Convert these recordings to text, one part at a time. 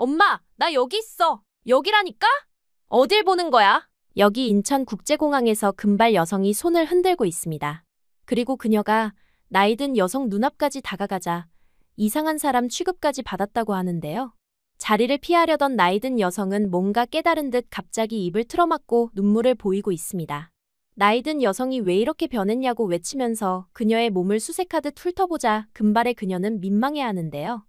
엄마, 나 여기 있어. 여기라니까? 어딜 보는 거야? 여기 인천국제공항에서 금발 여성이 손을 흔들고 있습니다. 그리고 그녀가 나이든 여성 눈앞까지 다가가자 이상한 사람 취급까지 받았다고 하는데요. 자리를 피하려던 나이든 여성은 뭔가 깨달은 듯 갑자기 입을 틀어막고 눈물을 보이고 있습니다. 나이든 여성이 왜 이렇게 변했냐고 외치면서 그녀의 몸을 수색하듯 훑어보자 금발의 그녀는 민망해하는데요.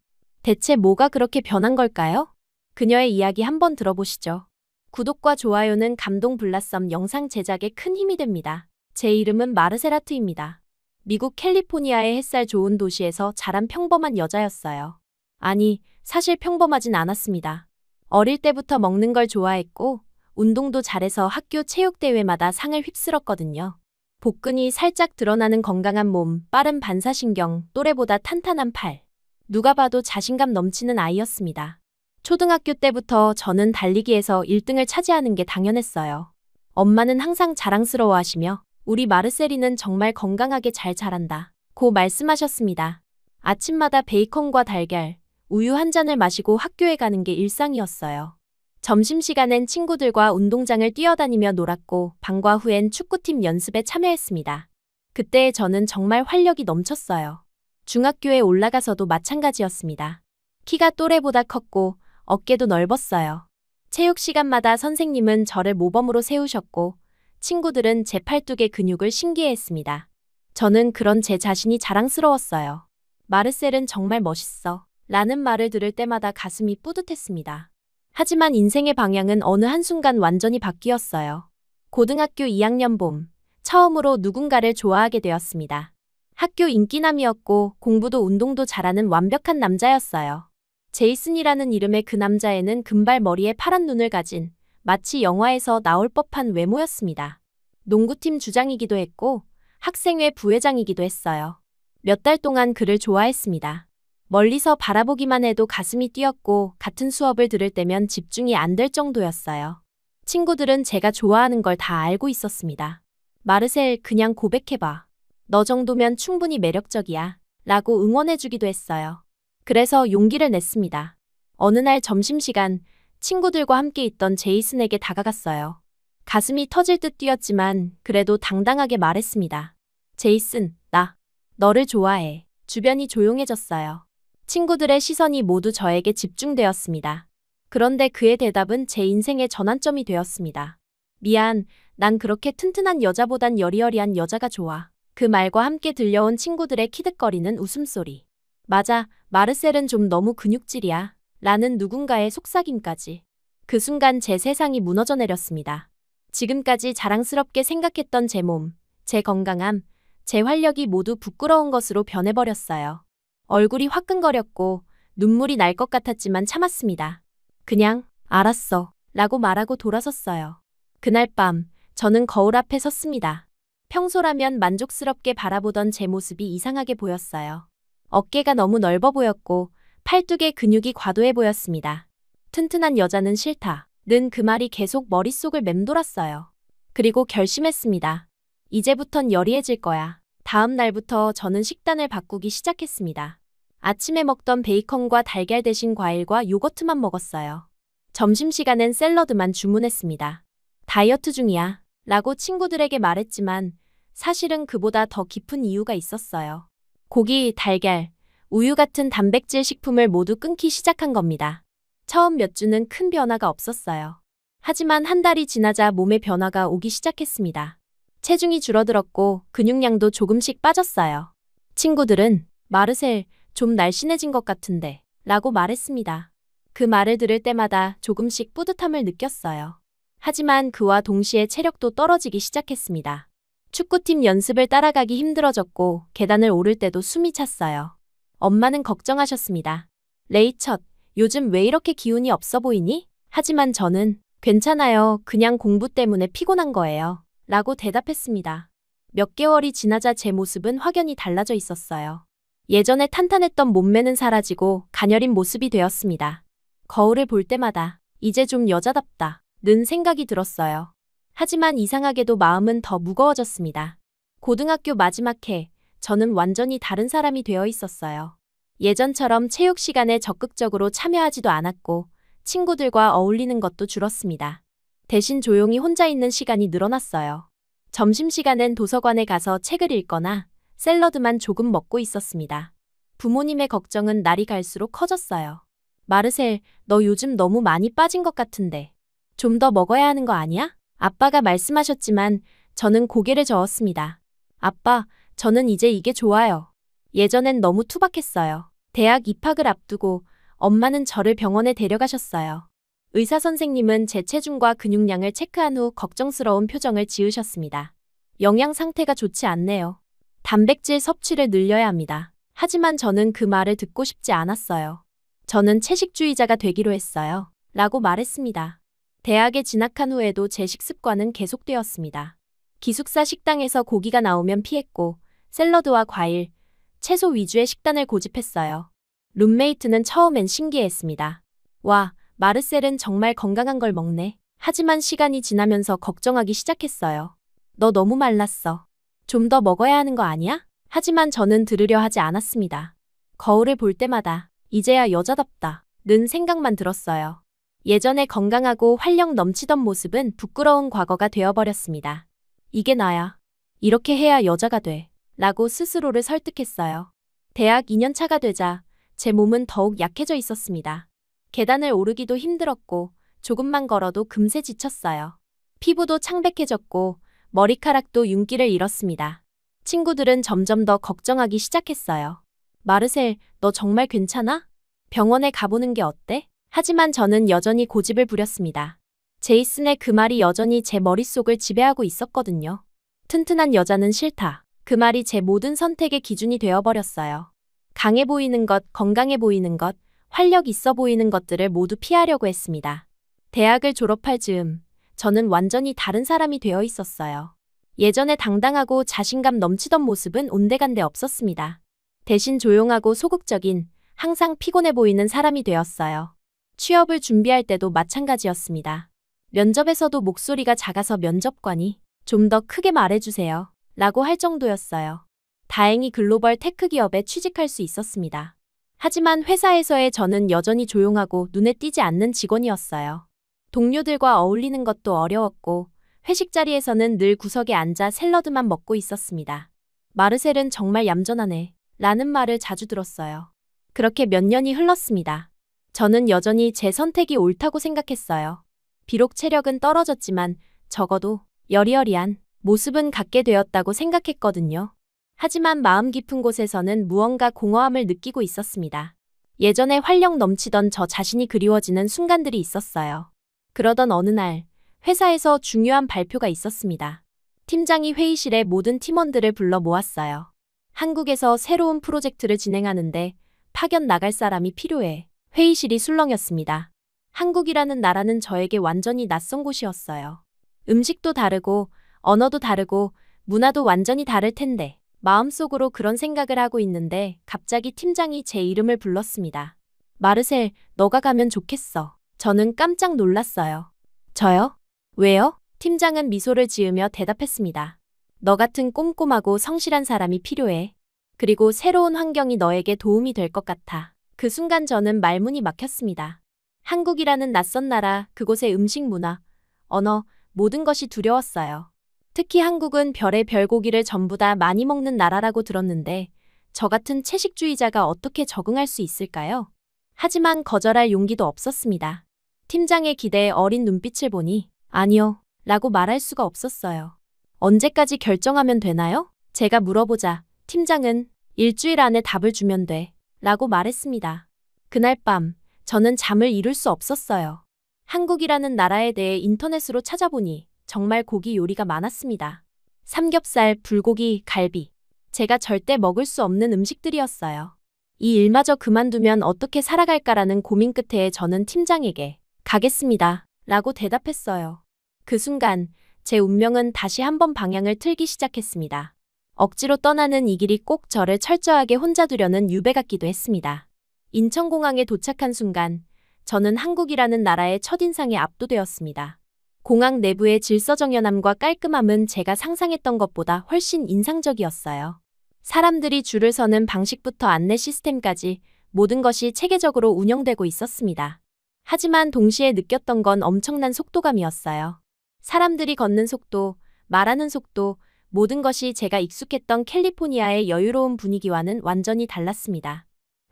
대체 뭐가 그렇게 변한 걸까요? 그녀의 이야기 한번 들어보시죠. 구독과 좋아요는 감동 블라썸 영상 제작에 큰 힘이 됩니다. 제 이름은 마르세라트입니다. 미국 캘리포니아의 햇살 좋은 도시에서 자란 평범한 여자였어요. 아니, 사실 평범하진 않았습니다. 어릴 때부터 먹는 걸 좋아했고 운동도 잘해서 학교 체육대회마다 상을 휩쓸었거든요. 복근이 살짝 드러나는 건강한 몸, 빠른 반사신경, 또래보다 탄탄한 팔. 누가 봐도 자신감 넘치는 아이였습니다. 초등학교 때부터 저는 달리기에서 1등을 차지하는 게 당연했어요. 엄마는 항상 자랑스러워하시며 우리 마르셀이는 정말 건강하게 잘 자란다 고 말씀하셨습니다. 아침마다 베이컨과 달걀, 우유 한 잔을 마시고 학교에 가는 게 일상이었어요. 점심시간엔 친구들과 운동장을 뛰어다니며 놀았고 방과 후엔 축구팀 연습에 참여했습니다. 그때 저는 정말 활력이 넘쳤어요. 중학교에 올라가서도 마찬가지였습니다. 키가 또래보다 컸고 어깨도 넓었어요. 체육 시간마다 선생님은 저를 모범으로 세우셨고 친구들은 제 팔뚝의 근육을 신기해했습니다. 저는 그런 제 자신이 자랑스러웠어요. 마르셀은 정말 멋있어 라는 말을 들을 때마다 가슴이 뿌듯했습니다. 하지만 인생의 방향은 어느 한순간 완전히 바뀌었어요. 고등학교 2학년 봄, 처음으로 누군가를 좋아하게 되었습니다. 학교 인기남이었고 공부도 운동도 잘하는 완벽한 남자였어요. 제이슨이라는 이름의 그 남자애는 금발 머리에 파란 눈을 가진 마치 영화에서 나올 법한 외모였습니다. 농구팀 주장이기도 했고 학생회 부회장이기도 했어요. 몇 달 동안 그를 좋아했습니다. 멀리서 바라보기만 해도 가슴이 뛰었고 같은 수업을 들을 때면 집중이 안 될 정도였어요. 친구들은 제가 좋아하는 걸 다 알고 있었습니다. 마르셀, 그냥 고백해봐. 너 정도면 충분히 매력적이야 라고 응원해주기도 했어요. 그래서 용기를 냈습니다. 어느 날 점심시간 친구들과 함께 있던 제이슨에게 다가갔어요. 가슴이 터질 듯 뛰었지만 그래도 당당하게 말했습니다. 제이슨, 나 너를 좋아해. 주변이 조용해졌어요. 친구들의 시선이 모두 저에게 집중되었습니다. 그런데 그의 대답은 제 인생의 전환점이 되었습니다. 미안, 난 그렇게 튼튼한 여자보단 여리여리한 여자가 좋아. 그 말과 함께 들려온 친구들의 키득거리는 웃음소리. 맞아, 마르셀은 좀 너무 근육질이야 라는 누군가의 속삭임까지. 그 순간 제 세상이 무너져 내렸습니다. 지금까지 자랑스럽게 생각했던 제 몸, 제 건강함, 제 활력이 모두 부끄러운 것으로 변해버렸어요. 얼굴이 화끈거렸고 눈물이 날 것 같았지만 참았습니다. 그냥 알았어 라고 말하고 돌아섰어요. 그날 밤 저는 거울 앞에 섰습니다. 평소라면 만족스럽게 바라보던 제 모습이 이상하게 보였어요. 어깨가 너무 넓어 보였고 팔뚝의 근육이 과도해 보였습니다. 튼튼한 여자는 싫다 는 그 말이 계속 머릿속을 맴돌았어요. 그리고 결심했습니다. 이제부턴 여리해질 거야. 다음 날부터 저는 식단을 바꾸기 시작했습니다. 아침에 먹던 베이컨과 달걀 대신 과일과 요거트만 먹었어요. 점심시간엔 샐러드만 주문했습니다. 다이어트 중이야 라고 친구들에게 말했지만 사실은 그보다 더 깊은 이유가 있었어요. 고기, 달걀, 우유 같은 단백질 식품을 모두 끊기 시작한 겁니다. 처음 몇 주는 큰 변화가 없었어요. 하지만 한 달이 지나자 몸에 변화가 오기 시작했습니다. 체중이 줄어들었고 근육량도 조금씩 빠졌어요. 친구들은 마르셀, 좀 날씬해진 것 같은데 라고 말했습니다. 그 말을 들을 때마다 조금씩 뿌듯함을 느꼈어요. 하지만 그와 동시에 체력도 떨어지기 시작했습니다. 축구팀 연습을 따라가기 힘들어졌고 계단을 오를 때도 숨이 찼어요. 엄마는 걱정하셨습니다. 레이첫, 요즘 왜 이렇게 기운이 없어 보이니? 하지만 저는 괜찮아요. 그냥 공부 때문에 피곤한 거예요. 라고 대답했습니다. 몇 개월이 지나자 제 모습은 확연히 달라져 있었어요. 예전에 탄탄했던 몸매는 사라지고 가녀린 모습이 되었습니다. 거울을 볼 때마다 이제 좀 여자답다 는 생각이 들었어요. 하지만 이상하게도 마음은 더 무거워졌습니다. 고등학교 마지막 해, 저는 완전히 다른 사람이 되어 있었어요. 예전처럼 체육 시간에 적극적으로 참여하지도 않았고 친구들과 어울리는 것도 줄었습니다. 대신 조용히 혼자 있는 시간이 늘어났어요. 점심시간엔 도서관에 가서 책을 읽거나 샐러드만 조금 먹고 있었습니다. 부모님의 걱정은 날이 갈수록 커졌어요. 마르셀, 너 요즘 너무 많이 빠진 것 같은데. 좀 더 먹어야 하는 거 아니야? 아빠가 말씀하셨지만 저는 고개를 저었습니다. 아빠, 저는 이제 이게 좋아요. 예전엔 너무 투박했어요. 대학 입학을 앞두고 엄마는 저를 병원에 데려가셨어요. 의사 선생님은 제 체중과 근육량을 체크한 후 걱정스러운 표정을 지으셨습니다. 영양 상태가 좋지 않네요. 단백질 섭취를 늘려야 합니다. 하지만 저는 그 말을 듣고 싶지 않았어요. 저는 채식주의자가 되기로 했어요. 라고 말했습니다. 대학에 진학한 후에도 제 식습관은 계속되었습니다. 기숙사 식당에서 고기가 나오면 피했고 샐러드와 과일, 채소 위주의 식단을 고집했어요. 룸메이트는 처음엔 신기했습니다. 와, 마르셀은 정말 건강한 걸 먹네. 하지만 시간이 지나면서 걱정하기 시작했어요. 너 너무 말랐어. 좀 더 먹어야 하는 거 아니야? 하지만 저는 들으려 하지 않았습니다. 거울을 볼 때마다 이제야 여자답다 는 생각만 들었어요. 예전에 건강하고 활력 넘치던 모습은 부끄러운 과거가 되어버렸습니다. 이게 나야. 이렇게 해야 여자가 돼. 라고 스스로를 설득했어요. 대학 2년차가 되자 제 몸은 더욱 약해져 있었습니다. 계단을 오르기도 힘들었고 조금만 걸어도 금세 지쳤어요. 피부도 창백해졌고 머리카락도 윤기를 잃었습니다. 친구들은 점점 더 걱정하기 시작했어요. 마르셀, 너 정말 괜찮아? 병원에 가보는 게 어때? 하지만 저는 여전히 고집을 부렸습니다. 제이슨의 그 말이 여전히 제 머릿속을 지배하고 있었거든요. 튼튼한 여자는 싫다. 그 말이 제 모든 선택의 기준이 되어버렸어요. 강해 보이는 것, 건강해 보이는 것, 활력 있어 보이는 것들을 모두 피하려고 했습니다. 대학을 졸업할 즈음, 저는 완전히 다른 사람이 되어 있었어요. 예전에 당당하고 자신감 넘치던 모습은 온데간데 없었습니다. 대신 조용하고 소극적인, 항상 피곤해 보이는 사람이 되었어요. 취업을 준비할 때도 마찬가지였습니다. 면접에서도 목소리가 작아서 면접관이 좀 더 크게 말해주세요. 라고 할 정도였어요. 다행히 글로벌 테크 기업에 취직할 수 있었습니다. 하지만 회사에서의 저는 여전히 조용하고 눈에 띄지 않는 직원이었어요. 동료들과 어울리는 것도 어려웠고 회식 자리에서는 늘 구석에 앉아 샐러드만 먹고 있었습니다. 마르셀은 정말 얌전하네 라는 말을 자주 들었어요. 그렇게 몇 년이 흘렀습니다. 저는 여전히 제 선택이 옳다고 생각했어요. 비록 체력은 떨어졌지만 적어도 여리여리한 모습은 갖게 되었다고 생각했거든요. 하지만 마음 깊은 곳에서는 무언가 공허함을 느끼고 있었습니다. 예전에 활력 넘치던 저 자신이 그리워지는 순간들이 있었어요. 그러던 어느 날 회사에서 중요한 발표가 있었습니다. 팀장이 회의실에 모든 팀원들을 불러 모았어요. 한국에서 새로운 프로젝트를 진행하는데 파견 나갈 사람이 필요해. 회의실이 술렁였습니다. 한국이라는 나라는 저에게 완전히 낯선 곳이었어요. 음식도 다르고 언어도 다르고 문화도 완전히 다를 텐데 마음속으로 그런 생각을 하고 있는데 갑자기 팀장이 제 이름을 불렀습니다. 마르셀, 너가 가면 좋겠어. 저는 깜짝 놀랐어요. 저요? 왜요? 팀장은 미소를 지으며 대답했습니다. 너 같은 꼼꼼하고 성실한 사람이 필요해. 그리고 새로운 환경이 너에게 도움이 될 것 같아. 그 순간 저는 말문이 막혔습니다. 한국이라는 낯선 나라, 그곳의 음식 문화, 언어, 모든 것이 두려웠어요. 특히 한국은 별의 별고기를 전부 다 많이 먹는 나라라고 들었는데 저 같은 채식주의자가 어떻게 적응할 수 있을까요? 하지만 거절할 용기도 없었습니다. 팀장의 기대에 어린 눈빛을 보니 아니요 라고 말할 수가 없었어요. 언제까지 결정하면 되나요? 제가 물어보자 팀장은 일주일 안에 답을 주면 돼 라고 말했습니다. 그날 밤 저는 잠을 이룰 수 없었어요. 한국이라는 나라에 대해 인터넷으로 찾아보니 정말 고기 요리가 많았습니다. 삼겹살, 불고기, 갈비. 제가 절대 먹을 수 없는 음식들이었어요. 이 일마저 그만두면 어떻게 살아갈까라는 고민 끝에 저는 팀장에게 가겠습니다. 라고 대답했어요. 그 순간 제 운명은 다시 한번 방향을 틀기 시작했습니다. 억지로 떠나는 이 길이 꼭 저를 철저하게 혼자 두려는 유배 같기도 했습니다. 인천공항에 도착한 순간 저는 한국이라는 나라의 첫인상에 압도되었습니다. 공항 내부의 질서정연함과 깔끔함은 제가 상상했던 것보다 훨씬 인상적이었어요. 사람들이 줄을 서는 방식부터 안내 시스템까지 모든 것이 체계적으로 운영되고 있었습니다. 하지만 동시에 느꼈던 건 엄청난 속도감이었어요. 사람들이 걷는 속도, 말하는 속도, 모든 것이 제가 익숙했던 캘리포니아의 여유로운 분위기와는 완전히 달랐습니다.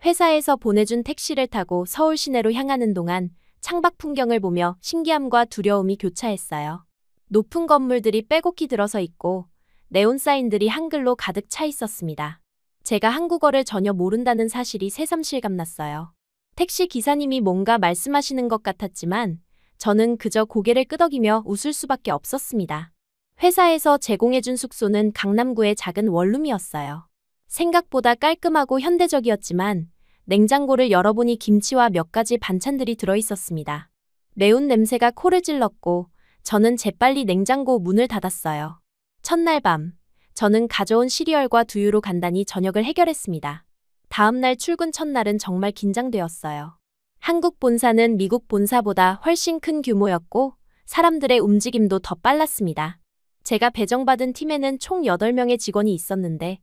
회사에서 보내준 택시를 타고 서울 시내로 향하는 동안 창밖 풍경을 보며 신기함과 두려움이 교차했어요. 높은 건물들이 빼곡히 들어서 있고 네온 사인들이 한글로 가득 차 있었습니다. 제가 한국어를 전혀 모른다는 사실이 새삼실감 났어요. 택시 기사님이 뭔가 말씀하시는 것 같았지만 저는 그저 고개를 끄덕이며 웃을 수밖에 없었습니다. 회사에서 제공해준 숙소는 강남구의 작은 원룸이었어요. 생각보다 깔끔하고 현대적이었지만 냉장고를 열어보니 김치와 몇 가지 반찬들이 들어있었습니다. 매운 냄새가 코를 찔렀고 저는 재빨리 냉장고 문을 닫았어요. 첫날 밤, 저는 가져온 시리얼과 두유로 간단히 저녁을 해결했습니다. 다음날 출근 첫날은 정말 긴장되었어요. 한국 본사는 미국 본사보다 훨씬 큰 규모였고 사람들의 움직임도 더 빨랐습니다. 제가 배정받은 팀에는 총 8명의 직원이 있었는데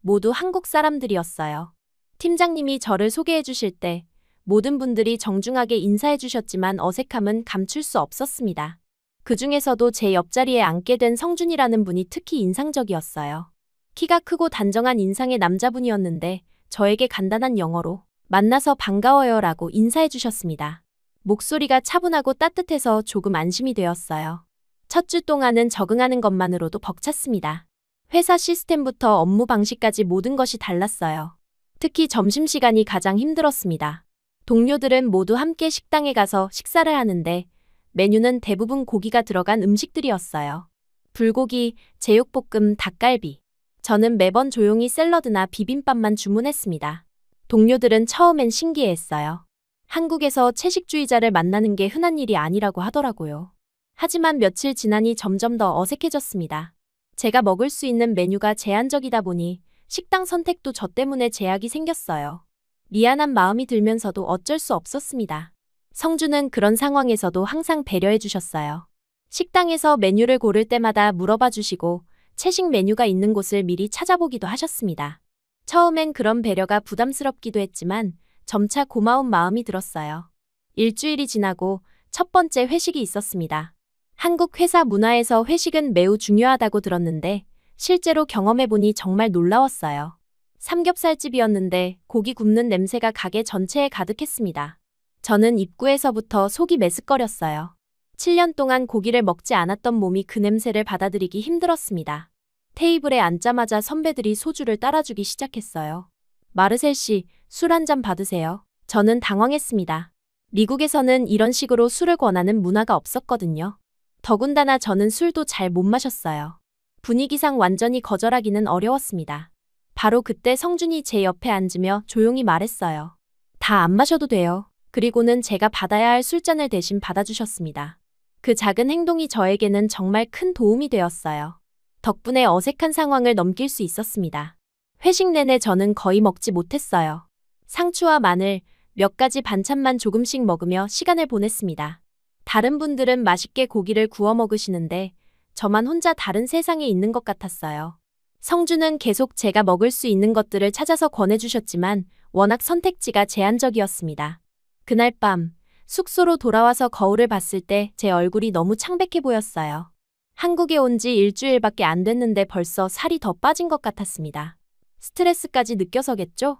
모두 한국 사람들이었어요. 팀장님이 저를 소개해 주실 때 모든 분들이 정중하게 인사해 주셨지만 어색함은 감출 수 없었습니다. 그 중에서도 제 옆자리에 앉게 된 성준이라는 분이 특히 인상적이었어요. 키가 크고 단정한 인상의 남자분이었는데 저에게 간단한 영어로 만나서 반가워요 라고 인사해 주셨습니다. 목소리가 차분하고 따뜻해서 조금 안심이 되었어요. 첫 주 동안은 적응하는 것만으로도 벅찼습니다. 회사 시스템부터 업무 방식까지 모든 것이 달랐어요. 특히 점심시간이 가장 힘들었습니다. 동료들은 모두 함께 식당에 가서 식사를 하는데 메뉴는 대부분 고기가 들어간 음식들이었어요. 불고기, 제육볶음, 닭갈비. 저는 매번 조용히 샐러드나 비빔밥만 주문했습니다. 동료들은 처음엔 신기해했어요. 한국에서 채식주의자를 만나는 게 흔한 일이 아니라고 하더라고요. 하지만 며칠 지나니 점점 더 어색해졌습니다. 제가 먹을 수 있는 메뉴가 제한적이다 보니 식당 선택도 저 때문에 제약이 생겼어요. 미안한 마음이 들면서도 어쩔 수 없었습니다. 성주는 그런 상황에서도 항상 배려해 주셨어요. 식당에서 메뉴를 고를 때마다 물어봐 주시고 채식 메뉴가 있는 곳을 미리 찾아보기도 하셨습니다. 처음엔 그런 배려가 부담스럽기도 했지만 점차 고마운 마음이 들었어요. 일주일이 지나고 첫 번째 회식이 있었습니다. 한국 회사 문화에서 회식은 매우 중요하다고 들었는데 실제로 경험해보니 정말 놀라웠어요. 삼겹살집이었는데 고기 굽는 냄새가 가게 전체에 가득했습니다. 저는 입구에서부터 속이 메스꺼렸어요. 7년 동안 고기를 먹지 않았던 몸이 그 냄새를 받아들이기 힘들었습니다. 테이블에 앉자마자 선배들이 소주를 따라주기 시작했어요. 마르셀 씨, 술 한 잔 받으세요. 저는 당황했습니다. 미국에서는 이런 식으로 술을 권하는 문화가 없었거든요. 더군다나 저는 술도 잘 못 마셨어요. 분위기상 완전히 거절하기는 어려웠습니다. 바로 그때 성준이 제 옆에 앉으며 조용히 말했어요. 다 안 마셔도 돼요. 그리고는 제가 받아야 할 술잔을 대신 받아주셨습니다. 그 작은 행동이 저에게는 정말 큰 도움이 되었어요. 덕분에 어색한 상황을 넘길 수 있었습니다. 회식 내내 저는 거의 먹지 못했어요. 상추와 마늘, 몇 가지 반찬만 조금씩 먹으며 시간을 보냈습니다. 다른 분들은 맛있게 고기를 구워 먹으시는데 저만 혼자 다른 세상에 있는 것 같았어요. 성주는 계속 제가 먹을 수 있는 것들을 찾아서 권해주셨지만 워낙 선택지가 제한적이었습니다. 그날 밤 숙소로 돌아와서 거울을 봤을 때 제 얼굴이 너무 창백해 보였어요. 한국에 온 지 일주일밖에 안 됐는데 벌써 살이 더 빠진 것 같았습니다. 스트레스까지 느껴서겠죠?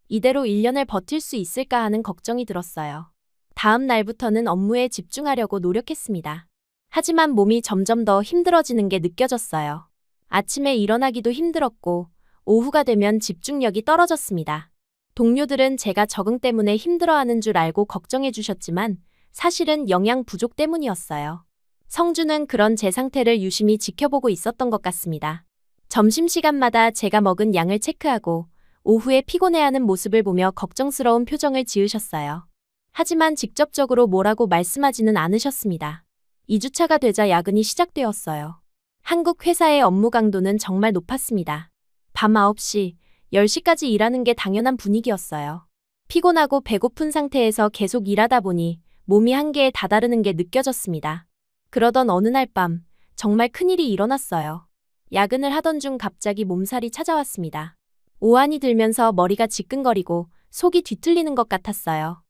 이대로 1년을 버틸 수 있을까 하는 걱정이 들었어요. 다음 날부터는 업무에 집중하려고 노력했습니다. 하지만 몸이 점점 더 힘들어지는 게 느껴졌어요. 아침에 일어나기도 힘들었고 오후가 되면 집중력이 떨어졌습니다. 동료들은 제가 적응 때문에 힘들어하는 줄 알고 걱정해 주셨지만 사실은 영양 부족 때문이었어요. 성주는 그런 제 상태를 유심히 지켜보고 있었던 것 같습니다. 점심시간마다 제가 먹은 양을 체크하고 오후에 피곤해하는 모습을 보며 걱정스러운 표정을 지으셨어요. 하지만 직접적으로 뭐라고 말씀하지는 않으셨습니다. 2주차가 되자 야근이 시작되었어요. 한국 회사의 업무 강도는 정말 높았습니다. 밤 9시, 10시까지 일하는 게 당연한 분위기였어요. 피곤하고 배고픈 상태에서 계속 일하다 보니 몸이 한계에 다다르는 게 느껴졌습니다. 그러던 어느 날 밤, 정말 큰일이 일어났어요. 야근을 하던 중 갑자기 몸살이 찾아왔습니다. 오한이 들면서 머리가 지끈거리고 속이 뒤틀리는 것 같았어요.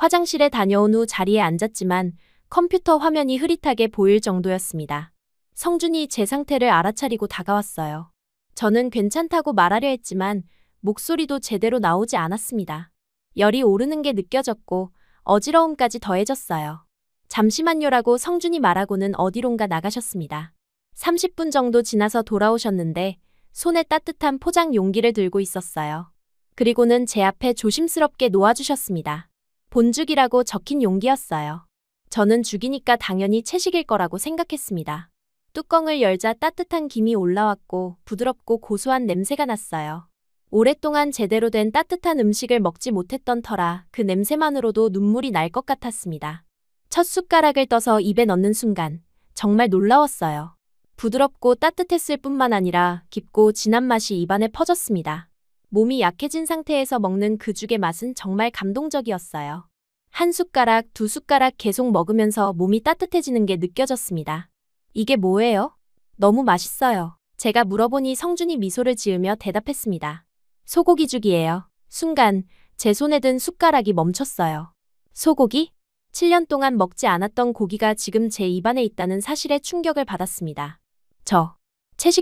화장실에 다녀온 후 자리에 앉았지만 컴퓨터 화면이 흐릿하게 보일 정도였습니다. 성준이 제 상태를 알아차리고 다가왔어요. 저는 괜찮다고 말하려 했지만 목소리도 제대로 나오지 않았습니다. 열이 오르는 게 느껴졌고 어지러움까지 더해졌어요. 잠시만요라고 성준이 말하고는 어디론가 나가셨습니다. 30분 정도 지나서 돌아오셨는데 손에 따뜻한 포장 용기를 들고 있었어요. 그리고는 제 앞에 조심스럽게 놓아주셨습니다. 본죽이라고 적힌 용기였어요. 저는 죽이니까 당연히 채식일 거라고 생각했습니다. 뚜껑을 열자 따뜻한 김이 올라왔고 부드럽고 고소한 냄새가 났어요. 오랫동안 제대로 된 따뜻한 음식을 먹지 못했던 터라 그 냄새만으로도 눈물이 날 것 같았습니다. 첫 숟가락을 떠서 입에 넣는 순간 정말 놀라웠어요. 부드럽고 따뜻했을 뿐만 아니라 깊고 진한 맛이 입안에 퍼졌습니다. 몸이 약해진 상태에서 먹는 그 죽의 맛은 정말 감동적이었어요. 한 숟가락, 두 숟가락 계속 먹으면서 몸이 따뜻해지는 게 느껴졌습니다. 이게 뭐예요? 너무 맛있어요. 제가 물어보니 성준이 미소를 지으며 대답했습니다. 소고기죽이에요. 순간 제 손에 든 숟가락이 멈췄어요. 소고기? 7년 동안 먹지 않았던 고기가 지금 제 입안에 있다는 사실에 충격을 받았습니다. 저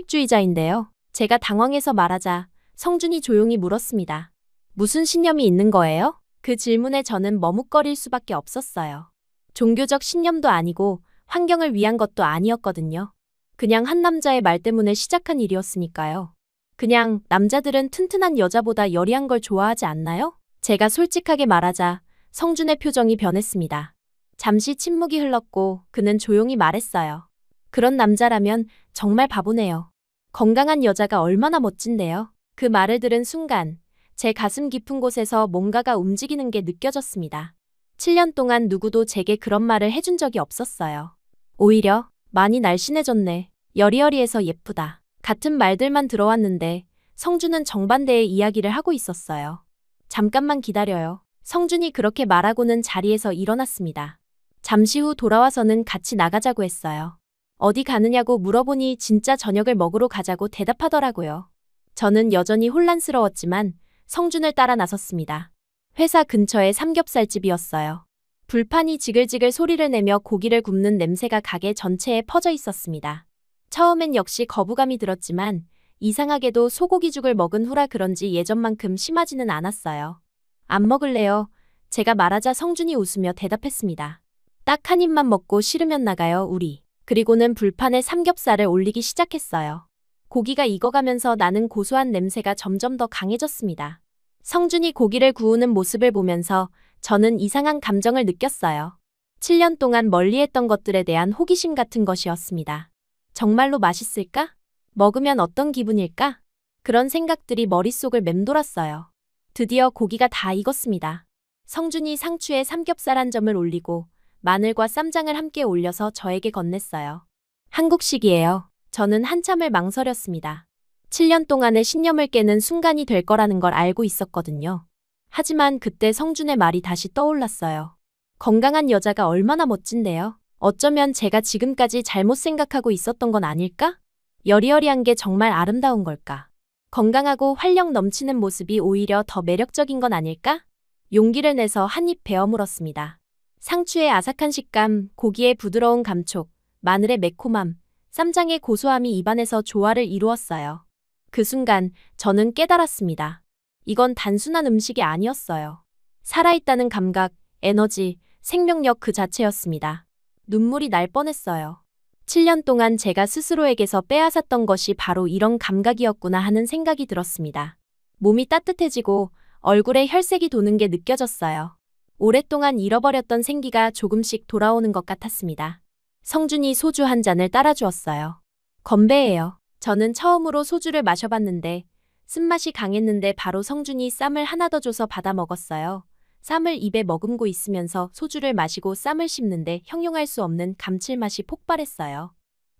채식주의자인데요. 제가 당황해서 말하자 성준이 조용히 물었습니다. 무슨 신념이 있는 거예요? 그 질문에 저는 머뭇거릴 수밖에 없었어요. 종교적 신념도 아니고 환경을 위한 것도 아니었거든요. 그냥 한 남자의 말 때문에 시작한 일이었으니까요. 그냥 남자들은 튼튼한 여자보다 여리한 걸 좋아하지 않나요? 제가 솔직하게 말하자 성준의 표정이 변했습니다. 잠시 침묵이 흘렀고 그는 조용히 말했어요. 그런 남자라면 정말 바보네요. 건강한 여자가 얼마나 멋진데요. 그 말을 들은 순간 제 가슴 깊은 곳에서 뭔가가 움직이는 게 느껴졌습니다. 7년 동안 누구도 제게 그런 말을 해준 적이 없었어요. 오히려 많이 날씬해졌네. 여리여리해서 예쁘다. 같은 말들만 들어왔는데 성준은 정반대의 이야기를 하고 있었어요. 잠깐만 기다려요. 성준이 그렇게 말하고는 자리에서 일어났습니다. 잠시 후 돌아와서는 같이 나가자고 했어요. 어디 가느냐고 물어보니 진짜 저녁을 먹으러 가자고 대답하더라고요. 저는 여전히 혼란스러웠지만 성준을 따라 나섰습니다. 회사 근처의 삼겹살집이었어요. 불판이 지글지글 소리를 내며 고기를 굽는 냄새가 가게 전체에 퍼져 있었습니다. 처음엔 역시 거부감이 들었지만 이상하게도 소고기죽을 먹은 후라 그런지 예전만큼 심하지는 않았어요. 안 먹을래요. 제가 말하자 성준이 웃으며 대답했습니다. 딱 한 입만 먹고 싫으면 나가요, 우리. 그리고는 불판에 삼겹살을 올리기 시작했어요. 고기가 익어가면서 나는 고소한 냄새가 점점 더 강해졌습니다. 성준이 고기를 구우는 모습을 보면서 저는 이상한 감정을 느꼈어요. 7년 동안 멀리했던 것들에 대한 호기심 같은 것이었습니다. 정말로 맛있을까? 먹으면 어떤 기분일까? 그런 생각들이 머릿속을 맴돌았어요. 드디어 고기가 다 익었습니다. 성준이 상추에 삼겹살 한 점을 올리고 마늘과 쌈장을 함께 올려서 저에게 건넸어요. 한국식이에요. 저는 한참을 망설였습니다. 7년 동안의 신념을 깨는 순간이 될 거라는 걸 알고 있었거든요. 하지만 그때 성준의 말이 다시 떠올랐어요. 건강한 여자가 얼마나 멋진데요. 어쩌면 제가 지금까지 잘못 생각하고 있었던 건 아닐까? 여리여리한 게 정말 아름다운 걸까? 건강하고 활력 넘치는 모습이 오히려 더 매력적인 건 아닐까? 용기를 내서 한 입 베어 물었습니다. 상추의 아삭한 식감, 고기의 부드러운 감촉, 마늘의 매콤함, 쌈장의 고소함이 입안에서 조화를 이루었어요. 그 순간 저는 깨달았습니다. 이건 단순한 음식이 아니었어요. 살아있다는 감각, 에너지, 생명력 그 자체였습니다. 눈물이 날 뻔했어요. 7년 동안 제가 스스로에게서 빼앗았던 것이 바로 이런 감각이었구나 하는 생각이 들었습니다. 몸이 따뜻해지고 얼굴에 혈색이 도는 게 느껴졌어요. 오랫동안 잃어버렸던 생기가 조금씩 돌아오는 것 같았습니다. 성준이 소주 한 잔을 따라주었어요. 건배예요. 저는 처음으로 소주를 마셔봤는데 쓴맛이 강했는데 바로 성준이 쌈을 하나 더 줘서 받아 먹었어요. 쌈을 입에 머금고 있으면서 소주를 마시고 쌈을 씹는데 형용할 수 없는 감칠맛이 폭발했어요.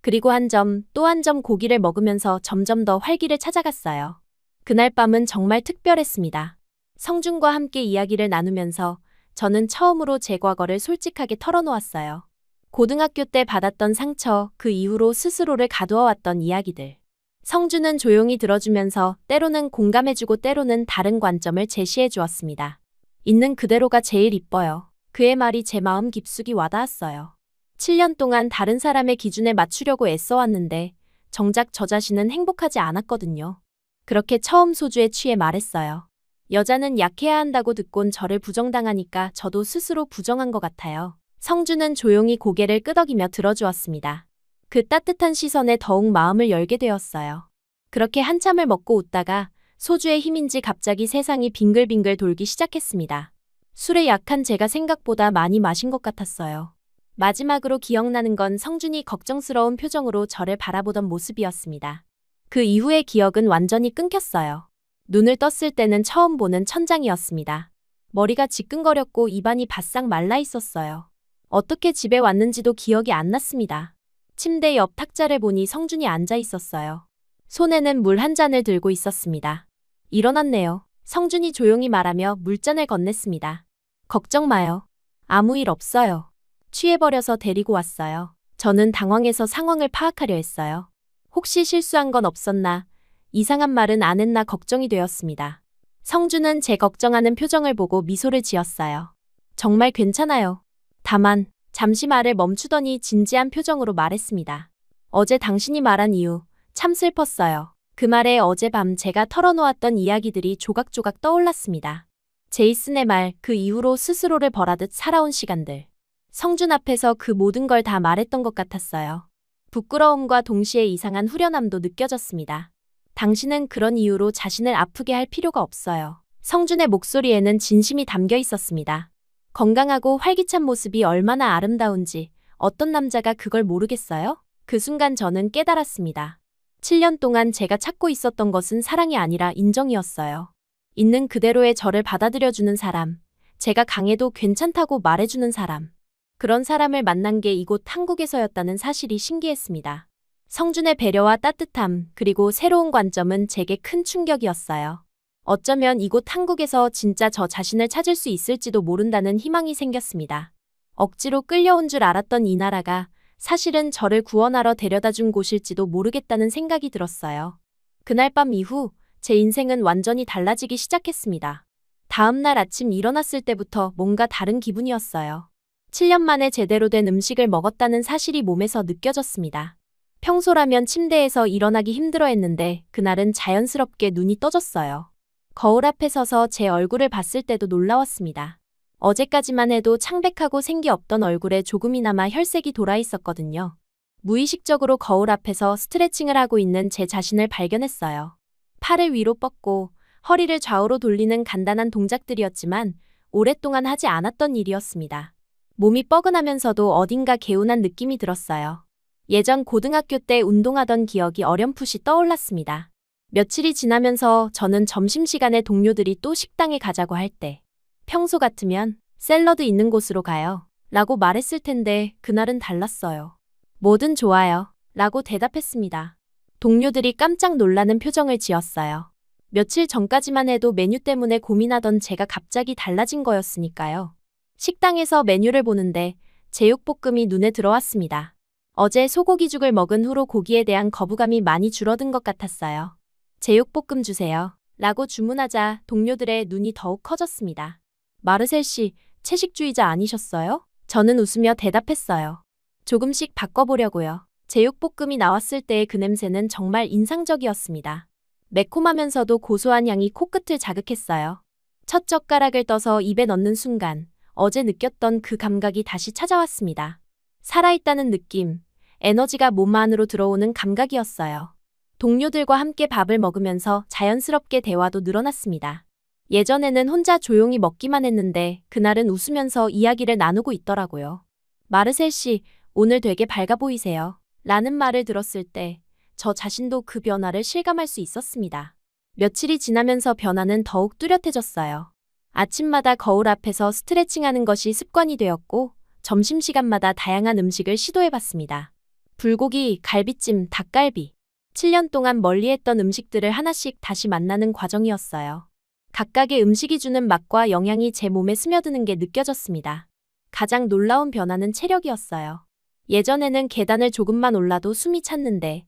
그리고 한 점, 또 한 점 고기를 먹으면서 점점 더 활기를 찾아갔어요. 그날 밤은 정말 특별했습니다. 성준과 함께 이야기를 나누면서 저는 처음으로 제 과거를 솔직하게 털어놓았어요. 고등학교 때 받았던 상처, 그 이후로 스스로를 가두어왔던 이야기들. 성준은 조용히 들어주면서 때로는 공감해주고 때로는 다른 관점을 제시해 주었습니다. 있는 그대로가 제일 이뻐요. 그의 말이 제 마음 깊숙이 와닿았어요. 7년 동안 다른 사람의 기준에 맞추려고 애써왔는데 정작 저 자신은 행복하지 않았거든요. 그렇게 처음 소주에 취해 말했어요. 여자는 약해야 한다고 듣곤 저를 부정당하니까 저도 스스로 부정한 것 같아요. 성주는 조용히 고개를 끄덕이며 들어주었습니다. 그 따뜻한 시선에 더욱 마음을 열게 되었어요. 그렇게 한참을 먹고 웃다가 소주의 힘인지 갑자기 세상이 빙글빙글 돌기 시작했습니다. 술에 약한 제가 생각보다 많이 마신 것 같았어요. 마지막으로 기억나는 건 성준이 걱정스러운 표정으로 저를 바라보던 모습이었습니다. 그 이후의 기억은 완전히 끊겼어요. 눈을 떴을 때는 처음 보는 천장이었습니다. 머리가 지끈거렸고 입안이 바싹 말라 있었어요. 어떻게 집에 왔는지도 기억이 안 났습니다. 침대 옆 탁자를 보니 성준이 앉아 있었어요. 손에는 물 한 잔을 들고 있었습니다. 일어났네요. 성준이 조용히 말하며 물잔을 건넸습니다. 걱정 마요. 아무 일 없어요. 취해버려서 데리고 왔어요. 저는 당황해서 상황을 파악하려 했어요. 혹시 실수한 건 없었나, 이상한 말은 안 했나 걱정이 되었습니다. 성준은 제 걱정하는 표정을 보고 미소를 지었어요. 정말 괜찮아요. 다만 잠시 말을 멈추더니 진지한 표정으로 말했습니다. 어제 당신이 말한 이유 참 슬펐어요. 그 말에 어젯밤 제가 털어놓았던 이야기들이 조각조각 떠올랐습니다. 제이슨의 말, 그 이후로 스스로를 벌하듯 살아온 시간들. 성준 앞에서 그 모든 걸 다 말했던 것 같았어요. 부끄러움과 동시에 이상한 후련함도 느껴졌습니다. 당신은 그런 이유로 자신을 아프게 할 필요가 없어요. 성준의 목소리에는 진심이 담겨 있었습니다. 건강하고 활기찬 모습이 얼마나 아름다운지 어떤 남자가 그걸 모르겠어요? 그 순간 저는 깨달았습니다. 7년 동안 제가 찾고 있었던 것은 사랑이 아니라 인정이었어요. 있는 그대로의 저를 받아들여주는 사람, 제가 강해도 괜찮다고 말해주는 사람. 그런 사람을 만난 게 이곳 한국에서였다는 사실이 신기했습니다. 성준의 배려와 따뜻함, 그리고 새로운 관점은 제게 큰 충격이었어요. 어쩌면 이곳 한국에서 진짜 저 자신을 찾을 수 있을지도 모른다는 희망이 생겼습니다. 억지로 끌려온 줄 알았던 이 나라가 사실은 저를 구원하러 데려다준 곳일지도 모르겠다는 생각이 들었어요. 그날 밤 이후 제 인생은 완전히 달라지기 시작했습니다. 다음 날 아침 일어났을 때부터 뭔가 다른 기분이었어요. 7년 만에 제대로 된 음식을 먹었다는 사실이 몸에서 느껴졌습니다. 평소라면 침대에서 일어나기 힘들어했는데 그날은 자연스럽게 눈이 떠졌어요. 거울 앞에 서서 제 얼굴을 봤을 때도 놀라웠습니다. 어제까지만 해도 창백하고 생기 없던 얼굴에 조금이나마 혈색이 돌아 있었거든요. 무의식적으로 거울 앞에서 스트레칭을 하고 있는 제 자신을 발견했어요. 팔을 위로 뻗고 허리를 좌우로 돌리는 간단한 동작들이었지만 오랫동안 하지 않았던 일이었습니다. 몸이 뻐근하면서도 어딘가 개운한 느낌이 들었어요. 예전 고등학교 때 운동하던 기억이 어렴풋이 떠올랐습니다. 며칠이 지나면서 저는 점심시간에 동료들이 또 식당에 가자고 할 때 평소 같으면 샐러드 있는 곳으로 가요 라고 말했을 텐데 그날은 달랐어요. 뭐든 좋아요 라고 대답했습니다. 동료들이 깜짝 놀라는 표정을 지었어요. 며칠 전까지만 해도 메뉴 때문에 고민하던 제가 갑자기 달라진 거였으니까요. 식당에서 메뉴를 보는데 제육볶음이 눈에 들어왔습니다. 어제 소고기죽을 먹은 후로 고기에 대한 거부감이 많이 줄어든 것 같았어요. 제육볶음 주세요 라고 주문하자 동료들의 눈이 더욱 커졌습니다. 마르셀 씨, 채식주의자 아니셨어요? 저는 웃으며 대답했어요. 조금씩 바꿔보려고요. 제육볶음이 나왔을 때의 그 냄새는 정말 인상적이었습니다. 매콤하면서도 고소한 향이 코끝을 자극했어요. 첫 젓가락을 떠서 입에 넣는 순간 어제 느꼈던 그 감각이 다시 찾아왔습니다. 살아있다는 느낌, 에너지가 몸 안으로 들어오는 감각이었어요. 동료들과 함께 밥을 먹으면서 자연스럽게 대화도 늘어났습니다. 예전에는 혼자 조용히 먹기만 했는데 그날은 웃으면서 이야기를 나누고 있더라고요. 마르셀 씨, 오늘 되게 밝아 보이세요. 라는 말을 들었을 때 저 자신도 그 변화를 실감할 수 있었습니다. 며칠이 지나면서 변화는 더욱 뚜렷해졌어요. 아침마다 거울 앞에서 스트레칭하는 것이 습관이 되었고 점심시간마다 다양한 음식을 시도해봤습니다. 불고기, 갈비찜, 닭갈비. 7년 동안 멀리했던 음식들을 하나씩 다시 만나는 과정이었어요. 각각의 음식이 주는 맛과 영양이 제 몸에 스며드는 게 느껴졌습니다. 가장 놀라운 변화는 체력이었어요. 예전에는 계단을 조금만 올라도 숨이 찼는데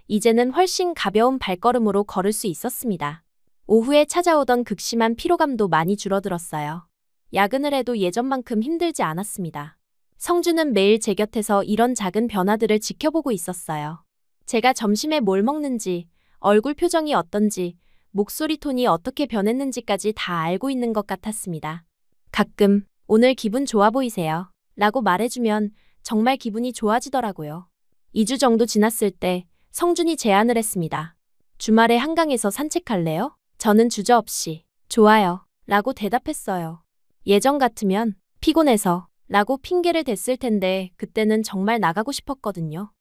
이제는 훨씬 가벼운 발걸음으로 걸을 수 있었습니다. 오후에 찾아오던 극심한 피로감도 많이 줄어들었어요. 야근을 해도 예전만큼 힘들지 않았습니다. 성주는 매일 제 곁에서 이런 작은 변화들을 지켜보고 있었어요. 제가 점심에 뭘 먹는지, 얼굴 표정이 어떤지, 목소리 톤이 어떻게 변했는지까지 다 알고 있는 것 같았습니다. 가끔 오늘 기분 좋아 보이세요? 라고 말해주면 정말 기분이 좋아지더라고요. 2주 정도 지났을 때 성준이 제안을 했습니다. 주말에 한강에서 산책할래요? 저는 주저없이 좋아요 라고 대답했어요. 예전 같으면 피곤해서 라고 핑계를 댔을 텐데 그때는 정말 나가고 싶었거든요.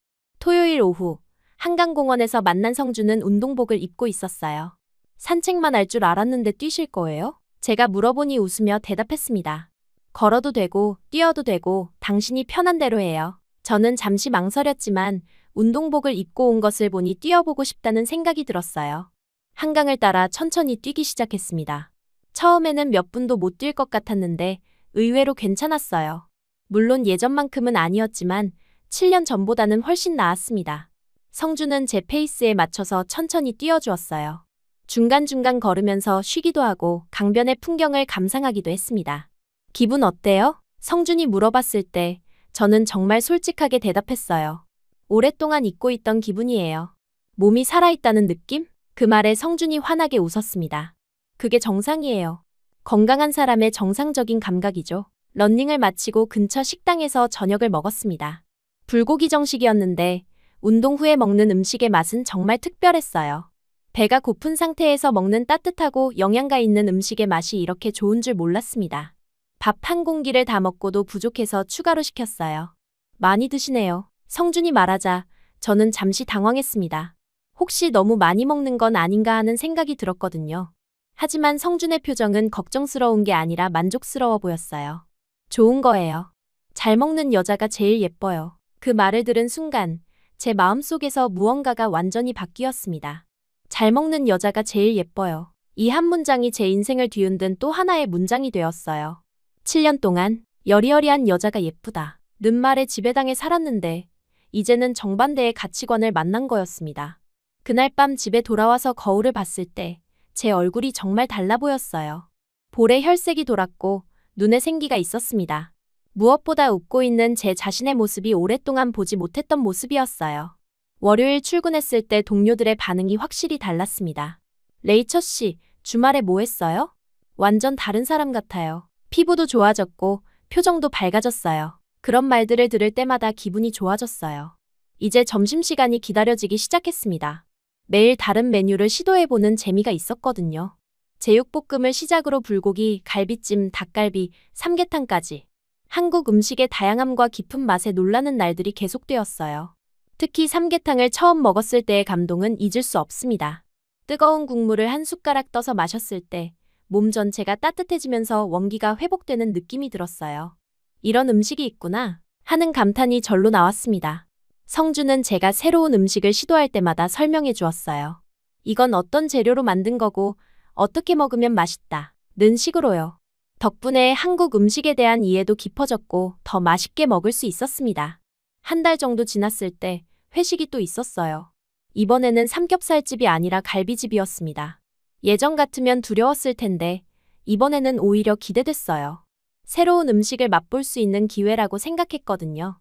토요일 오후 한강공원에서 만난 성준은 운동복을 입고 있었어요. 산책만 할 줄 알았는데 뛰실 거예요? 제가 물어보니 웃으며 대답했습니다. 걸어도 되고 뛰어도 되고 당신이 편한 대로 해요. 저는 잠시 망설였지만 운동복을 입고 온 것을 보니 뛰어보고 싶다는 생각이 들었어요. 한강을 따라 천천히 뛰기 시작했습니다. 처음에는 몇 분도 못 뛸 것 같았는데 의외로 괜찮았어요. 물론 예전만큼은 아니었지만 7년 전보다는 훨씬 나았습니다. 성주는 제 페이스에 맞춰서 천천히 뛰어주었어요. 중간중간 걸으면서 쉬기도 하고 강변의 풍경을 감상하기도 했습니다. 기분 어때요? 성준이 물어봤을 때 저는 정말 솔직하게 대답했어요. 오랫동안 잊고 있던 기분이에요. 몸이 살아있다는 느낌? 그 말에 성준이 환하게 웃었습니다. 그게 정상이에요. 건강한 사람의 정상적인 감각이죠. 러닝을 마치고 근처 식당에서 저녁을 먹었습니다. 불고기 정식이었는데 운동 후에 먹는 음식의 맛은 정말 특별했어요. 배가 고픈 상태에서 먹는 따뜻하고 영양가 있는 음식의 맛이 이렇게 좋은 줄 몰랐습니다. 밥 한 공기를 다 먹고도 부족해서 추가로 시켰어요. 많이 드시네요. 성준이 말하자 저는 잠시 당황했습니다. 혹시 너무 많이 먹는 건 아닌가 하는 생각이 들었거든요. 하지만 성준의 표정은 걱정스러운 게 아니라 만족스러워 보였어요. 좋은 거예요. 잘 먹는 여자가 제일 예뻐요. 그 말을 들은 순간 제 마음속에서 무언가가 완전히 바뀌었습니다. 잘 먹는 여자가 제일 예뻐요. 이 한 문장이 제 인생을 뒤흔든 또 하나의 문장이 되었어요. 7년 동안 여리여리한 여자가 예쁘다. 는 말에 지배당해 살았는데 이제는 정반대의 가치관을 만난 거였습니다. 그날 밤 집에 돌아와서 거울을 봤을 때 제 얼굴이 정말 달라 보였어요. 볼에 혈색이 돌았고 눈에 생기가 있었습니다. 무엇보다 웃고 있는 제 자신의 모습이 오랫동안 보지 못했던 모습이었어요. 월요일 출근했을 때 동료들의 반응이 확실히 달랐습니다. 레이처 씨, 주말에 뭐 했어요? 완전 다른 사람 같아요. 피부도 좋아졌고 표정도 밝아졌어요. 그런 말들을 들을 때마다 기분이 좋아졌어요. 이제 점심시간이 기다려지기 시작했습니다. 매일 다른 메뉴를 시도해보는 재미가 있었거든요. 제육볶음을 시작으로 불고기, 갈비찜, 닭갈비, 삼계탕까지. 한국 음식의 다양함과 깊은 맛에 놀라는 날들이 계속되었어요. 특히 삼계탕을 처음 먹었을 때의 감동은 잊을 수 없습니다. 뜨거운 국물을 한 숟가락 떠서 마셨을 때 몸 전체가 따뜻해지면서 원기가 회복되는 느낌이 들었어요. 이런 음식이 있구나 하는 감탄이 절로 나왔습니다. 성주는 제가 새로운 음식을 시도할 때마다 설명해 주었어요. 이건 어떤 재료로 만든 거고 어떻게 먹으면 맛있다 는 식으로요. 덕분에 한국 음식에 대한 이해도 깊어졌고 더 맛있게 먹을 수 있었습니다. 한 달 정도 지났을 때 회식이 또 있었어요. 이번에는 삼겹살집이 아니라 갈비집이었습니다. 예전 같으면 두려웠을 텐데 이번에는 오히려 기대됐어요. 새로운 음식을 맛볼 수 있는 기회라고 생각했거든요.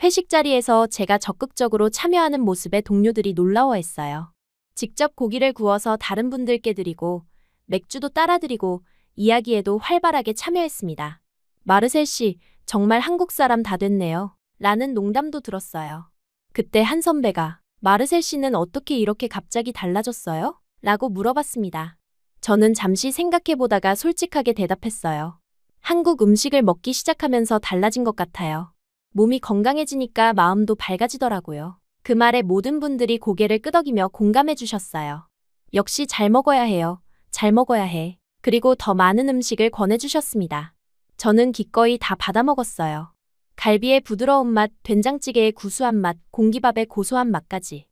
회식 자리에서 제가 적극적으로 참여하는 모습에 동료들이 놀라워했어요. 직접 고기를 구워서 다른 분들께 드리고 맥주도 따라 드리고 이야기에도 활발하게 참여했습니다. 마르셀 씨, 정말 한국 사람 다 됐네요. 라는 농담도 들었어요. 그때 한 선배가 마르셀 씨는 어떻게 이렇게 갑자기 달라졌어요? 라고 물어봤습니다. 저는 잠시 생각해보다가 솔직하게 대답했어요. 한국 음식을 먹기 시작하면서 달라진 것 같아요. 몸이 건강해지니까 마음도 밝아지더라고요. 그 말에 모든 분들이 고개를 끄덕이며 공감해 주셨어요. 역시 잘 먹어야 해요. 잘 먹어야 해. 그리고 더 많은 음식을 권해주셨습니다. 저는 기꺼이 다 받아 먹었어요. 갈비의 부드러운 맛, 된장찌개의 구수한 맛, 공기밥의 고소한 맛까지.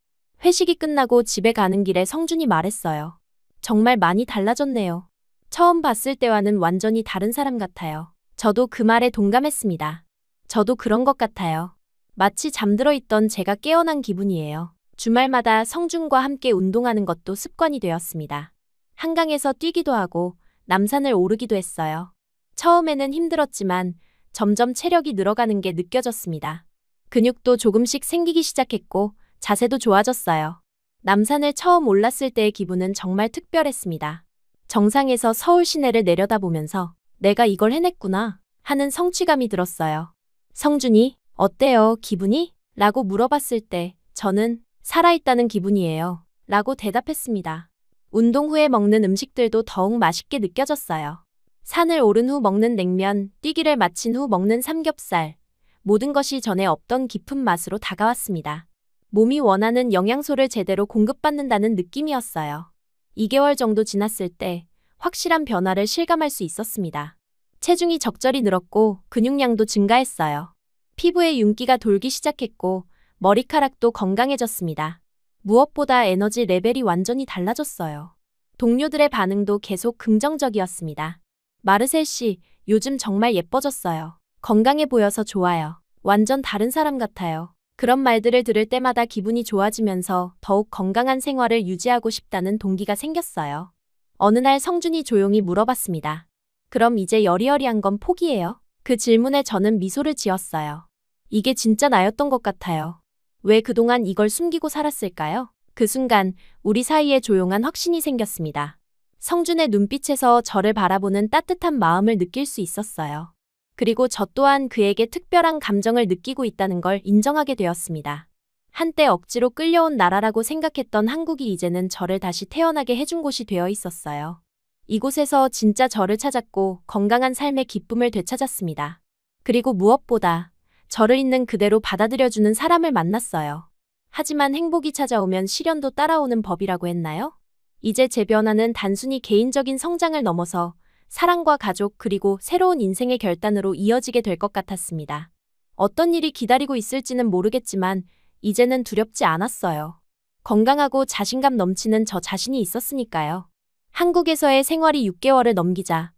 회식이 끝나고 집에 가는 길에 성준이 말했어요. 정말 많이 달라졌네요. 처음 봤을 때와는 완전히 다른 사람 같아요. 저도 그 말에 동감했습니다. 저도 그런 것 같아요. 마치 잠들어 있던 제가 깨어난 기분이에요. 주말마다 성준과 함께 운동하는 것도 습관이 되었습니다. 한강에서 뛰기도 하고 남산을 오르기도 했어요. 처음에는 힘들었지만 점점 체력이 늘어가는 게 느껴졌습니다. 근육도 조금씩 생기기 시작했고 자세도 좋아졌어요. 남산을 처음 올랐을 때의 기분은 정말 특별했습니다. 정상에서 서울 시내를 내려다보면서 내가 이걸 해냈구나 하는 성취감이 들었어요. 성준이, 어때요, 기분이? 라고 물어봤을 때 저는 살아있다는 기분이에요. 라고 대답했습니다. 운동 후에 먹는 음식들도 더욱 맛있게 느껴졌어요. 산을 오른 후 먹는 냉면, 뛰기를 마친 후 먹는 삼겹살. 모든 것이 전에 없던 깊은 맛으로 다가왔습니다. 몸이 원하는 영양소를 제대로 공급받는다는 느낌이었어요. 2개월 정도 지났을 때 확실한 변화를 실감할 수 있었습니다. 체중이 적절히 늘었고 근육량도 증가했어요. 피부에 윤기가 돌기 시작했고 머리카락도 건강해졌습니다. 무엇보다 에너지 레벨이 완전히 달라졌어요. 동료들의 반응도 계속 긍정적이었습니다. 마르셀 씨, 요즘 정말 예뻐졌어요. 건강해 보여서 좋아요. 완전 다른 사람 같아요. 그런 말들을 들을 때마다 기분이 좋아지면서 더욱 건강한 생활을 유지하고 싶다는 동기가 생겼어요. 어느 날 성준이 조용히 물어봤습니다. 그럼 이제 여리여리한 건 포기해요? 그 질문에 저는 미소를 지었어요. 이게 진짜 나였던 것 같아요. 왜 그동안 이걸 숨기고 살았을까요? 그 순간 우리 사이에 조용한 확신이 생겼습니다. 성준의 눈빛에서 저를 바라보는 따뜻한 마음을 느낄 수 있었어요. 그리고 저 또한 그에게 특별한 감정을 느끼고 있다는 걸 인정하게 되었습니다. 한때 억지로 끌려온 나라라고 생각했던 한국이 이제는 저를 다시 태어나게 해준 곳이 되어 있었어요. 이곳에서 진짜 저를 찾았고 건강한 삶의 기쁨을 되찾았습니다. 그리고 무엇보다 저를 있는 그대로 받아들여주는 사람을 만났어요. 하지만 행복이 찾아오면 시련도 따라오는 법이라고 했나요? 이제 제 변화는 단순히 개인적인 성장을 넘어서 사랑과 가족 그리고 새로운 인생의 결단으로 이어지게 될 것 같았습니다. 어떤 일이 기다리고 있을지는 모르겠지만 이제는 두렵지 않았어요. 건강하고 자신감 넘치는 저 자신이 있었으니까요. 한국에서의 생활이 6개월을 넘기자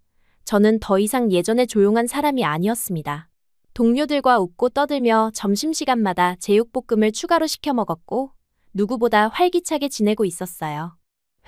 저는 더 이상 예전의 조용한 사람이 아니었습니다. 동료들과 웃고 떠들며 점심시간마다 제육볶음을 추가로 시켜 먹었고 누구보다 활기차게 지내고 있었어요.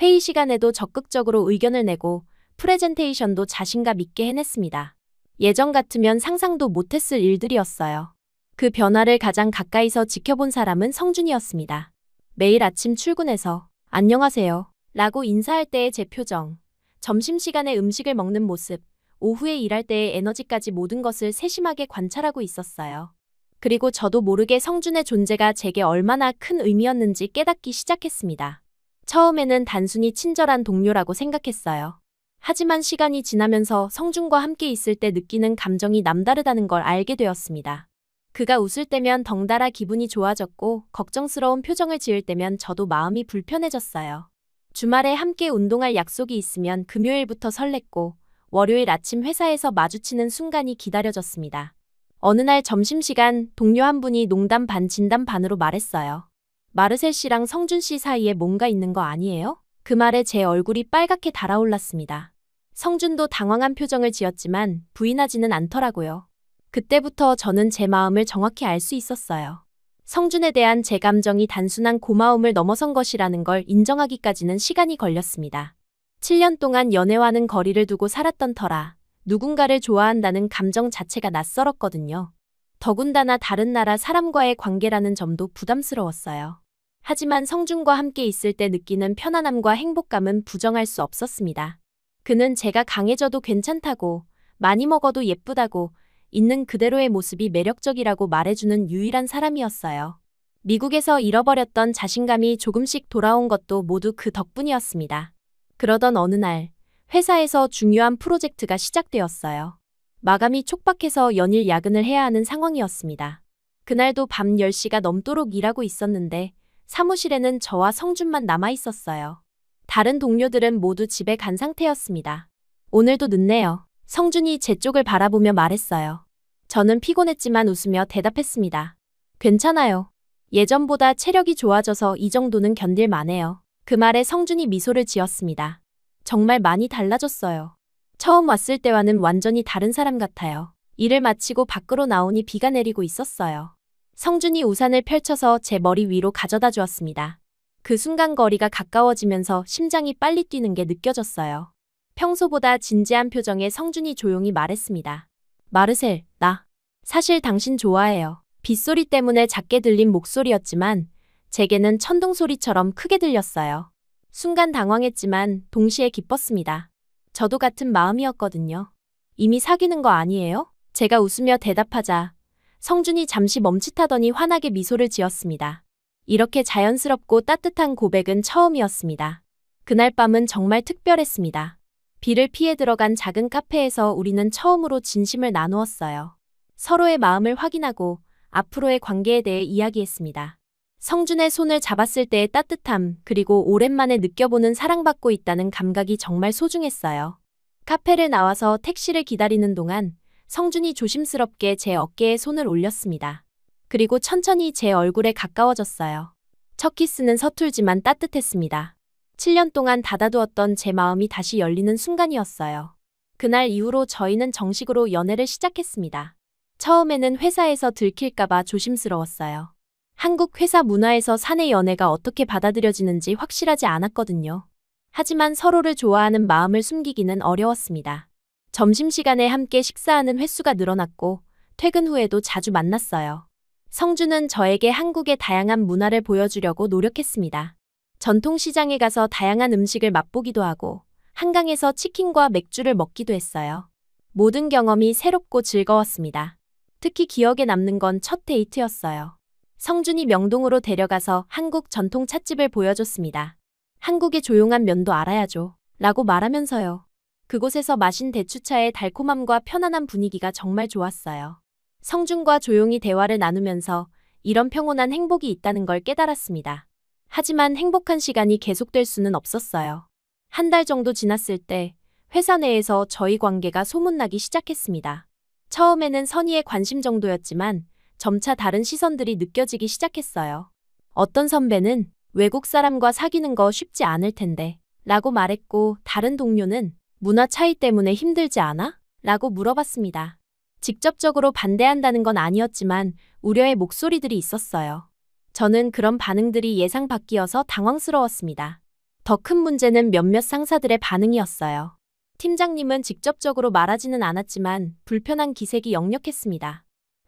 회의 시간에도 적극적으로 의견을 내고 프레젠테이션도 자신감 있게 해냈습니다. 예전 같으면 상상도 못했을 일들이었어요. 그 변화를 가장 가까이서 지켜본 사람은 성준이었습니다. 매일 아침 출근해서 안녕하세요 라고 인사할 때의 제 표정, 점심시간에 음식을 먹는 모습, 오후에 일할 때의 에너지까지 모든 것을 세심하게 관찰하고 있었어요. 그리고 저도 모르게 성준의 존재가 제게 얼마나 큰 의미였는지 깨닫기 시작했습니다. 처음에는 단순히 친절한 동료라고 생각했어요. 하지만 시간이 지나면서 성준과 함께 있을 때 느끼는 감정이 남다르다는 걸 알게 되었습니다. 그가 웃을 때면 덩달아 기분이 좋아졌고 걱정스러운 표정을 지을 때면 저도 마음이 불편해졌어요. 주말에 함께 운동할 약속이 있으면 금요일부터 설렜고 월요일 아침 회사에서 마주치는 순간이 기다려졌습니다. 어느 날 점심시간 동료 한 분이 농담 반 진담 반으로 말했어요. 마르셀 씨랑 성준 씨 사이에 뭔가 있는 거 아니에요? 그 말에 제 얼굴이 빨갛게 달아올랐습니다. 성준도 당황한 표정을 지었지만 부인하지는 않더라고요. 그때부터 저는 제 마음을 정확히 알 수 있었어요. 성준에 대한 제 감정이 단순한 고마움을 넘어선 것이라는 걸 인정하기까지는 시간이 걸렸습니다. 7년 동안 연애와는 거리를 두고 살았던 터라 누군가를 좋아한다는 감정 자체가 낯설었거든요. 더군다나 다른 나라 사람과의 관계라는 점도 부담스러웠어요. 하지만 성준과 함께 있을 때 느끼는 편안함과 행복감은 부정할 수 없었습니다. 그는 제가 강해져도 괜찮다고, 많이 먹어도 예쁘다고, 있는 그대로의 모습이 매력적이라고 말해주는 유일한 사람이었어요. 미국에서 잃어버렸던 자신감이 조금씩 돌아온 것도 모두 그 덕분이었습니다. 그러던 어느 날, 회사에서 중요한 프로젝트가 시작되었어요. 마감이 촉박해서 연일 야근을 해야 하는 상황이었습니다. 그날도 밤 10시가 넘도록 일하고 있었는데 사무실에는 저와 성준만 남아 있었어요. 다른 동료들은 모두 집에 간 상태였습니다. 오늘도 늦네요. 성준이 제 쪽을 바라보며 말했어요. 저는 피곤했지만 웃으며 대답했습니다. 괜찮아요. 예전보다 체력이 좋아져서 이 정도는 견딜만해요. 그 말에 성준이 미소를 지었습니다. 정말 많이 달라졌어요. 처음 왔을 때와는 완전히 다른 사람 같아요. 일을 마치고 밖으로 나오니 비가 내리고 있었어요. 성준이 우산을 펼쳐서 제 머리 위로 가져다 주었습니다. 그 순간 거리가 가까워지면서 심장이 빨리 뛰는 게 느껴졌어요. 평소보다 진지한 표정에 성준이 조용히 말했습니다. 마르셀, 나 사실 당신 좋아해요. 빗소리 때문에 작게 들린 목소리였지만 제게는 천둥 소리처럼 크게 들렸어요. 순간 당황했지만 동시에 기뻤습니다. 저도 같은 마음이었거든요. 이미 사귀는 거 아니에요? 제가 웃으며 대답하자 성준이 잠시 멈칫하더니 환하게 미소를 지었습니다. 이렇게 자연스럽고 따뜻한 고백은 처음이었습니다. 그날 밤은 정말 특별했습니다. 비를 피해 들어간 작은 카페에서 우리는 처음으로 진심을 나누었어요. 서로의 마음을 확인하고 앞으로의 관계에 대해 이야기했습니다. 성준의 손을 잡았을 때의 따뜻함, 그리고 오랜만에 느껴보는 사랑받고 있다는 감각이 정말 소중했어요. 카페를 나와서 택시를 기다리는 동안 성준이 조심스럽게 제 어깨에 손을 올렸습니다. 그리고 천천히 제 얼굴에 가까워졌어요. 첫 키스는 서툴지만 따뜻했습니다. 7년 동안 닫아두었던 제 마음이 다시 열리는 순간이었어요. 그날 이후로 저희는 정식으로 연애를 시작했습니다. 처음에는 회사에서 들킬까봐 조심스러웠어요. 한국 회사 문화에서 사내 연애가 어떻게 받아들여지는지 확실하지 않았거든요. 하지만 서로를 좋아하는 마음을 숨기기는 어려웠습니다. 점심시간에 함께 식사하는 횟수가 늘어났고 퇴근 후에도 자주 만났어요. 성준은 저에게 한국의 다양한 문화를 보여주려고 노력했습니다. 전통시장에 가서 다양한 음식을 맛보기도 하고 한강에서 치킨과 맥주를 먹기도 했어요. 모든 경험이 새롭고 즐거웠습니다. 특히 기억에 남는 건 첫 데이트였어요. 성준이 명동으로 데려가서 한국 전통 찻집을 보여줬습니다. 한국의 조용한 면도 알아야죠. 라고 말하면서요. 그곳에서 마신 대추차의 달콤함과 편안한 분위기가 정말 좋았어요. 성준과 조용히 대화를 나누면서 이런 평온한 행복이 있다는 걸 깨달았습니다. 하지만 행복한 시간이 계속될 수는 없었어요. 한 달 정도 지났을 때 회사 내에서 저희 관계가 소문나기 시작했습니다. 처음에는 선의의 관심 정도였지만 점차 다른 시선들이 느껴지기 시작했어요. 어떤 선배는 외국 사람과 사귀는 거 쉽지 않을 텐데 라고 말했고 다른 동료는 문화 차이 때문에 힘들지 않아? 라고 물어봤습니다. 직접적으로 반대한다는 건 아니었지만 우려의 목소리들이 있었어요. 저는 그런 반응들이 예상 밖이어서 당황스러웠습니다. 더 큰 문제는 몇몇 상사들의 반응이었어요. 팀장님은 직접적으로 말하지는 않았지만 불편한 기색이 역력했습니다.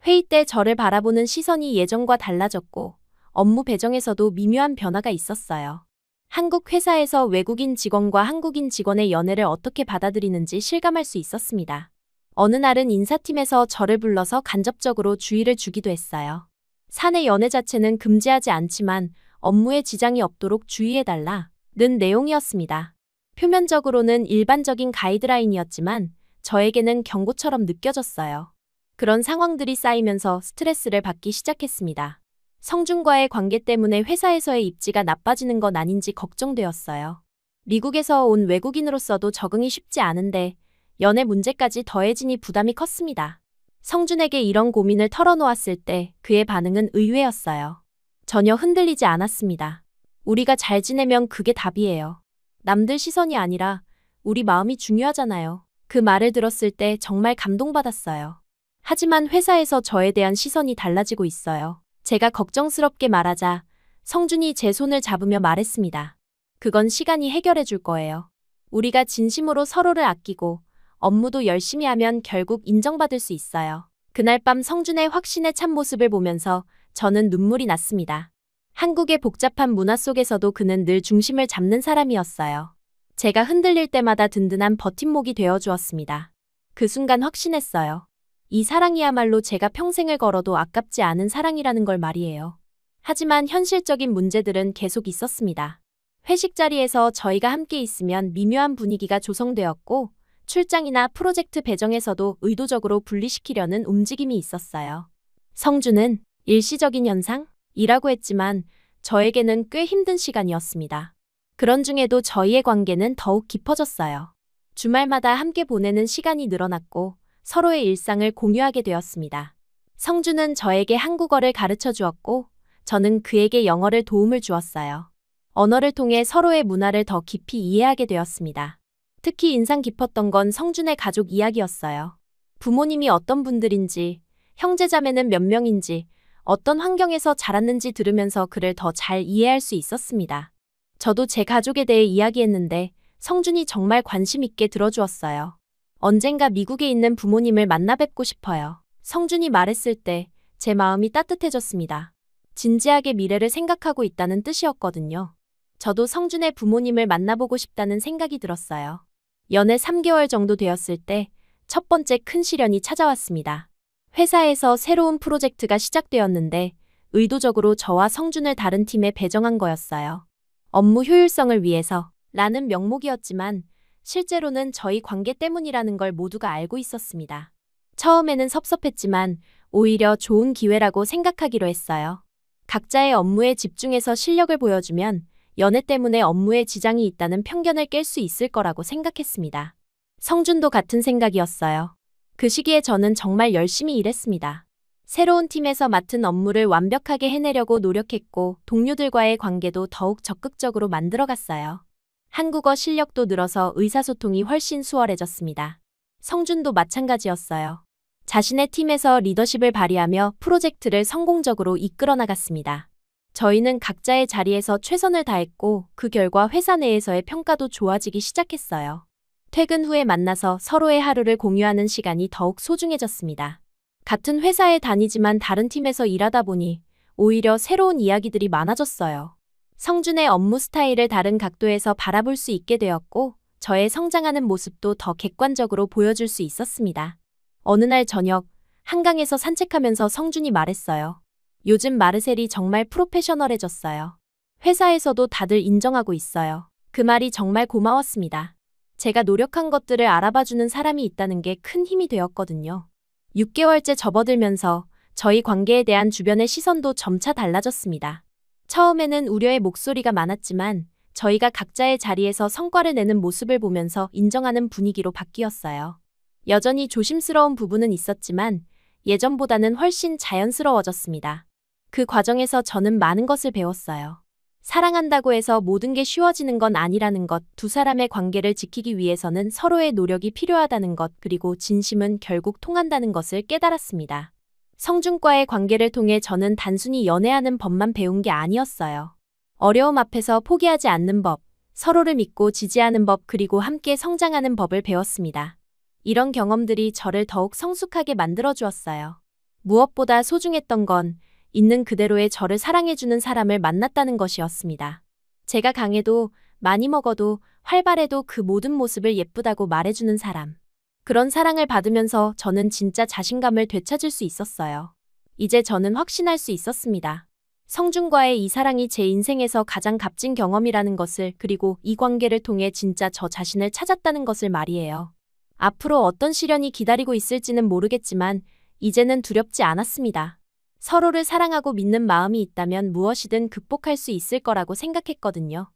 회의 때 저를 바라보는 시선이 예전과 달라졌고 업무 배정에서도 미묘한 변화가 있었어요. 한국 회사에서 외국인 직원과 한국인 직원의 연애를 어떻게 받아들이는지 실감할 수 있었습니다. 어느 날은 인사팀에서 저를 불러서 간접적으로 주의를 주기도 했어요. 사내 연애 자체는 금지하지 않지만 업무에 지장이 없도록 주의해달라는 내용이었습니다. 표면적으로는 일반적인 가이드라인이었지만 저에게는 경고처럼 느껴졌어요. 그런 상황들이 쌓이면서 스트레스를 받기 시작했습니다. 성준과의 관계 때문에 회사에서의 입지가 나빠지는 건 아닌지 걱정되었어요. 미국에서 온 외국인으로서도 적응이 쉽지 않은데 연애 문제까지 더해지니 부담이 컸습니다. 성준에게 이런 고민을 털어놓았을 때 그의 반응은 의외였어요. 전혀 흔들리지 않았습니다. 우리가 잘 지내면 그게 답이에요. 남들 시선이 아니라 우리 마음이 중요하잖아요. 그 말을 들었을 때 정말 감동받았어요. 하지만 회사에서 저에 대한 시선이 달라지고 있어요. 제가 걱정스럽게 말하자 성준이 제 손을 잡으며 말했습니다. 그건 시간이 해결해 줄 거예요. 우리가 진심으로 서로를 아끼고 업무도 열심히 하면 결국 인정받을 수 있어요. 그날 밤 성준의 확신에 찬 모습을 보면서 저는 눈물이 났습니다. 한국의 복잡한 문화 속에서도 그는 늘 중심을 잡는 사람이었어요. 제가 흔들릴 때마다 든든한 버팀목이 되어주었습니다. 그 순간 확신했어요. 이 사랑이야말로 제가 평생을 걸어도 아깝지 않은 사랑이라는 걸 말이에요. 하지만 현실적인 문제들은 계속 있었습니다. 회식 자리에서 저희가 함께 있으면 미묘한 분위기가 조성되었고 출장이나 프로젝트 배정에서도 의도적으로 분리시키려는 움직임이 있었어요. 성준은 일시적인 현상이라고 했지만 저에게는 꽤 힘든 시간이었습니다. 그런 중에도 저희의 관계는 더욱 깊어졌어요. 주말마다 함께 보내는 시간이 늘어났고 서로의 일상을 공유하게 되었습니다. 성준은 저에게 한국어를 가르쳐 주었고 저는 그에게 영어를 도움을 주었어요. 언어를 통해 서로의 문화를 더 깊이 이해하게 되었습니다. 특히 인상 깊었던 건 성준의 가족 이야기였어요. 부모님이 어떤 분들인지, 형제자매는 몇 명인지, 어떤 환경에서 자랐는지 들으면서 그를 더 잘 이해할 수 있었습니다. 저도 제 가족에 대해 이야기했는데 성준이 정말 관심 있게 들어주었어요. 언젠가 미국에 있는 부모님을 만나 뵙고 싶어요. 성준이 말했을 때 제 마음이 따뜻해졌습니다. 진지하게 미래를 생각하고 있다는 뜻이었거든요. 저도 성준의 부모님을 만나보고 싶다는 생각이 들었어요. 연애 3개월 정도 되었을 때 첫 번째 큰 시련이 찾아왔습니다. 회사에서 새로운 프로젝트가 시작되었는데 의도적으로 저와 성준을 다른 팀에 배정한 거였어요. 업무 효율성을 위해서 라는 명목이었지만 실제로는 저희 관계 때문이라는 걸 모두가 알고 있었습니다. 처음에는 섭섭했지만 오히려 좋은 기회라고 생각하기로 했어요. 각자의 업무에 집중해서 실력을 보여주면 연애 때문에 업무에 지장이 있다는 편견을 깰 수 있을 거라고 생각했습니다. 성준도 같은 생각이었어요. 그 시기에 저는 정말 열심히 일했습니다. 새로운 팀에서 맡은 업무를 완벽하게 해내려고 노력했고 동료들과의 관계도 더욱 적극적으로 만들어갔어요. 한국어 실력도 늘어서 의사소통이 훨씬 수월해졌습니다. 성준도 마찬가지였어요. 자신의 팀에서 리더십을 발휘하며 프로젝트를 성공적으로 이끌어 나갔습니다. 저희는 각자의 자리에서 최선을 다했고 그 결과 회사 내에서의 평가도 좋아지기 시작했어요. 퇴근 후에 만나서 서로의 하루를 공유하는 시간이 더욱 소중해졌습니다. 같은 회사에 다니지만 다른 팀에서 일하다 보니 오히려 새로운 이야기들이 많아졌어요. 성준의 업무 스타일을 다른 각도에서 바라볼 수 있게 되었고 저의 성장하는 모습도 더 객관적으로 보여줄 수 있었습니다. 어느 날 저녁 한강에서 산책하면서 성준이 말했어요. 요즘 마르셀이 정말 프로페셔널해졌어요. 회사에서도 다들 인정하고 있어요. 그 말이 정말 고마웠습니다. 제가 노력한 것들을 알아봐주는 사람이 있다는 게 큰 힘이 되었거든요. 6개월째 접어들면서 저희 관계에 대한 주변의 시선도 점차 달라졌습니다. 처음에는 우려의 목소리가 많았지만 저희가 각자의 자리에서 성과를 내는 모습을 보면서 인정하는 분위기로 바뀌었어요. 여전히 조심스러운 부분은 있었지만 예전보다는 훨씬 자연스러워졌습니다. 그 과정에서 저는 많은 것을 배웠어요. 사랑한다고 해서 모든 게 쉬워지는 건 아니라는 것, 두 사람의 관계를 지키기 위해서는 서로의 노력이 필요하다는 것, 그리고 진심은 결국 통한다는 것을 깨달았습니다. 성준과의 관계를 통해 저는 단순히 연애하는 법만 배운 게 아니었어요. 어려움 앞에서 포기하지 않는 법, 서로를 믿고 지지하는 법, 그리고 함께 성장하는 법을 배웠습니다. 이런 경험들이 저를 더욱 성숙하게 만들어주었어요. 무엇보다 소중했던 건 있는 그대로의 저를 사랑해주는 사람을 만났다는 것이었습니다. 제가 강해도 많이 먹어도 활발해도 그 모든 모습을 예쁘다고 말해주는 사람. 그런 사랑을 받으면서 저는 진짜 자신감을 되찾을 수 있었어요. 이제 저는 확신할 수 있었습니다. 성준과의 이 사랑이 제 인생에서 가장 값진 경험이라는 것을, 그리고 이 관계를 통해 진짜 저 자신을 찾았다는 것을 말이에요. 앞으로 어떤 시련이 기다리고 있을지는 모르겠지만 이제는 두렵지 않았습니다. 서로를 사랑하고 믿는 마음이 있다면 무엇이든 극복할 수 있을 거라고 생각했거든요.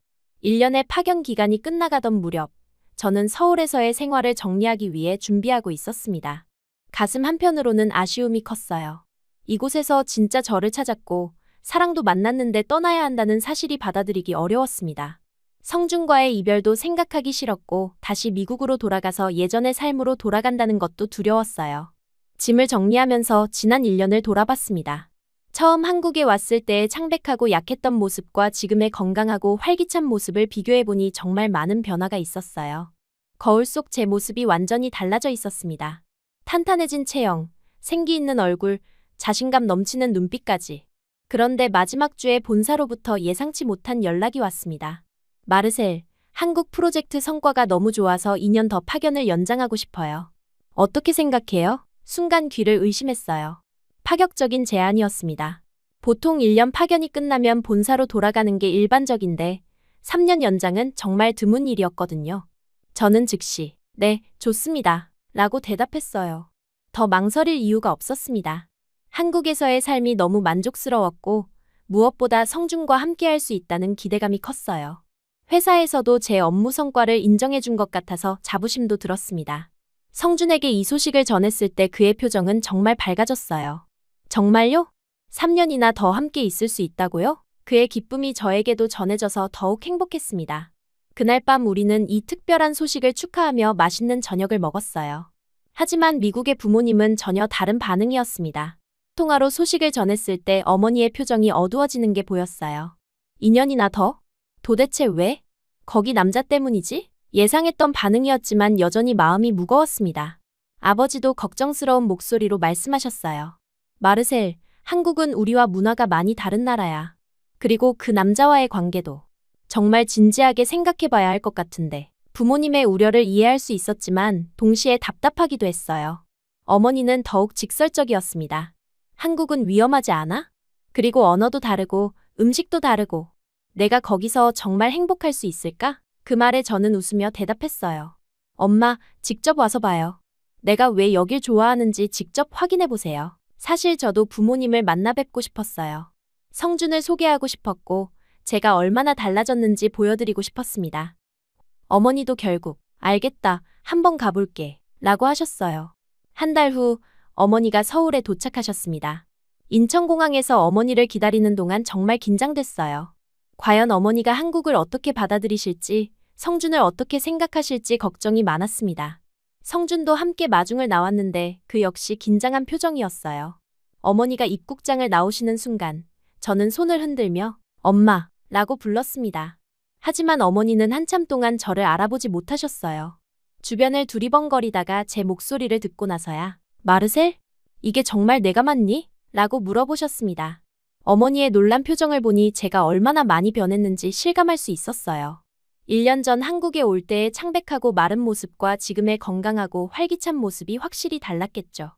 1년의 파견 기간이 끝나가던 무렵, 저는 서울에서의 생활을 정리하기 위해 준비하고 있었습니다. 가슴 한편으로는 아쉬움이 컸어요. 이곳에서 진짜 저를 찾았고 사랑도 만났는데 떠나야 한다는 사실이 받아들이기 어려웠습니다. 성준과의 이별도 생각하기 싫었고 다시 미국으로 돌아가서 예전의 삶으로 돌아간다는 것도 두려웠어요. 짐을 정리하면서 지난 1년을 돌아봤습니다. 처음 한국에 왔을 때의 창백하고 약했던 모습과 지금의 건강하고 활기찬 모습을 비교해보니 정말 많은 변화가 있었어요. 거울 속 제 모습이 완전히 달라져 있었습니다. 탄탄해진 체형, 생기 있는 얼굴, 자신감 넘치는 눈빛까지. 그런데 마지막 주에 본사로부터 예상치 못한 연락이 왔습니다. 마르셀, 한국 프로젝트 성과가 너무 좋아서 2년 더 파견을 연장하고 싶어요. 어떻게 생각해요? 순간 귀를 의심했어요. 파격적인 제안이었습니다. 보통 1년 파견이 끝나면 본사로 돌아가는 게 일반적인데 3년 연장은 정말 드문 일이었거든요. 저는 즉시 네, 좋습니다. 라고 대답했어요. 더 망설일 이유가 없었습니다. 한국에서의 삶이 너무 만족스러웠고 무엇보다 성준과 함께할 수 있다는 기대감이 컸어요. 회사에서도 제 업무 성과를 인정해준 것 같아서 자부심도 들었습니다. 성준에게 이 소식을 전했을 때 그의 표정은 정말 밝아졌어요. 정말요? 3년이나 더 함께 있을 수 있다고요? 그의 기쁨이 저에게도 전해져서 더욱 행복했습니다. 그날 밤 우리는 이 특별한 소식을 축하하며 맛있는 저녁을 먹었어요. 하지만 미국의 부모님은 전혀 다른 반응이었습니다. 통화로 소식을 전했을 때 어머니의 표정이 어두워지는 게 보였어요. 2년이나 더? 도대체 왜? 거기 남자 때문이지? 예상했던 반응이었지만 여전히 마음이 무거웠습니다. 아버지도 걱정스러운 목소리로 말씀하셨어요. 마르셀, 한국은 우리와 문화가 많이 다른 나라야. 그리고 그 남자와의 관계도 정말 진지하게 생각해봐야 할 것 같은데. 부모님의 우려를 이해할 수 있었지만 동시에 답답하기도 했어요. 어머니는 더욱 직설적이었습니다. 한국은 위험하지 않아? 그리고 언어도 다르고 음식도 다르고 내가 거기서 정말 행복할 수 있을까? 그 말에 저는 웃으며 대답했어요. 엄마, 직접 와서 봐요. 내가 왜 여길 좋아하는지 직접 확인해 보세요. 사실 저도 부모님을 만나 뵙고 싶었어요. 성준을 소개하고 싶었고 제가 얼마나 달라졌는지 보여드리고 싶었습니다. 어머니도 결국 알겠다, 한번 가볼게 라고 하셨어요. 한 달 후 어머니가 서울에 도착하셨습니다. 인천공항에서 어머니를 기다리는 동안 정말 긴장됐어요. 과연 어머니가 한국을 어떻게 받아들이실지, 성준을 어떻게 생각하실지 걱정이 많았습니다. 성준도 함께 마중을 나왔는데 그 역시 긴장한 표정이었어요. 어머니가 입국장을 나오시는 순간 저는 손을 흔들며 엄마 라고 불렀습니다. 하지만 어머니는 한참 동안 저를 알아보지 못하셨어요. 주변을 두리번거리다가 제 목소리를 듣고 나서야 마르셀? 이게 정말 내가 맞니? 라고 물어보셨습니다. 어머니의 놀란 표정을 보니 제가 얼마나 많이 변했는지 실감할 수 있었어요. 1년 전 한국에 올 때의 창백하고 마른 모습과 지금의 건강하고 활기찬 모습이 확실히 달랐겠죠.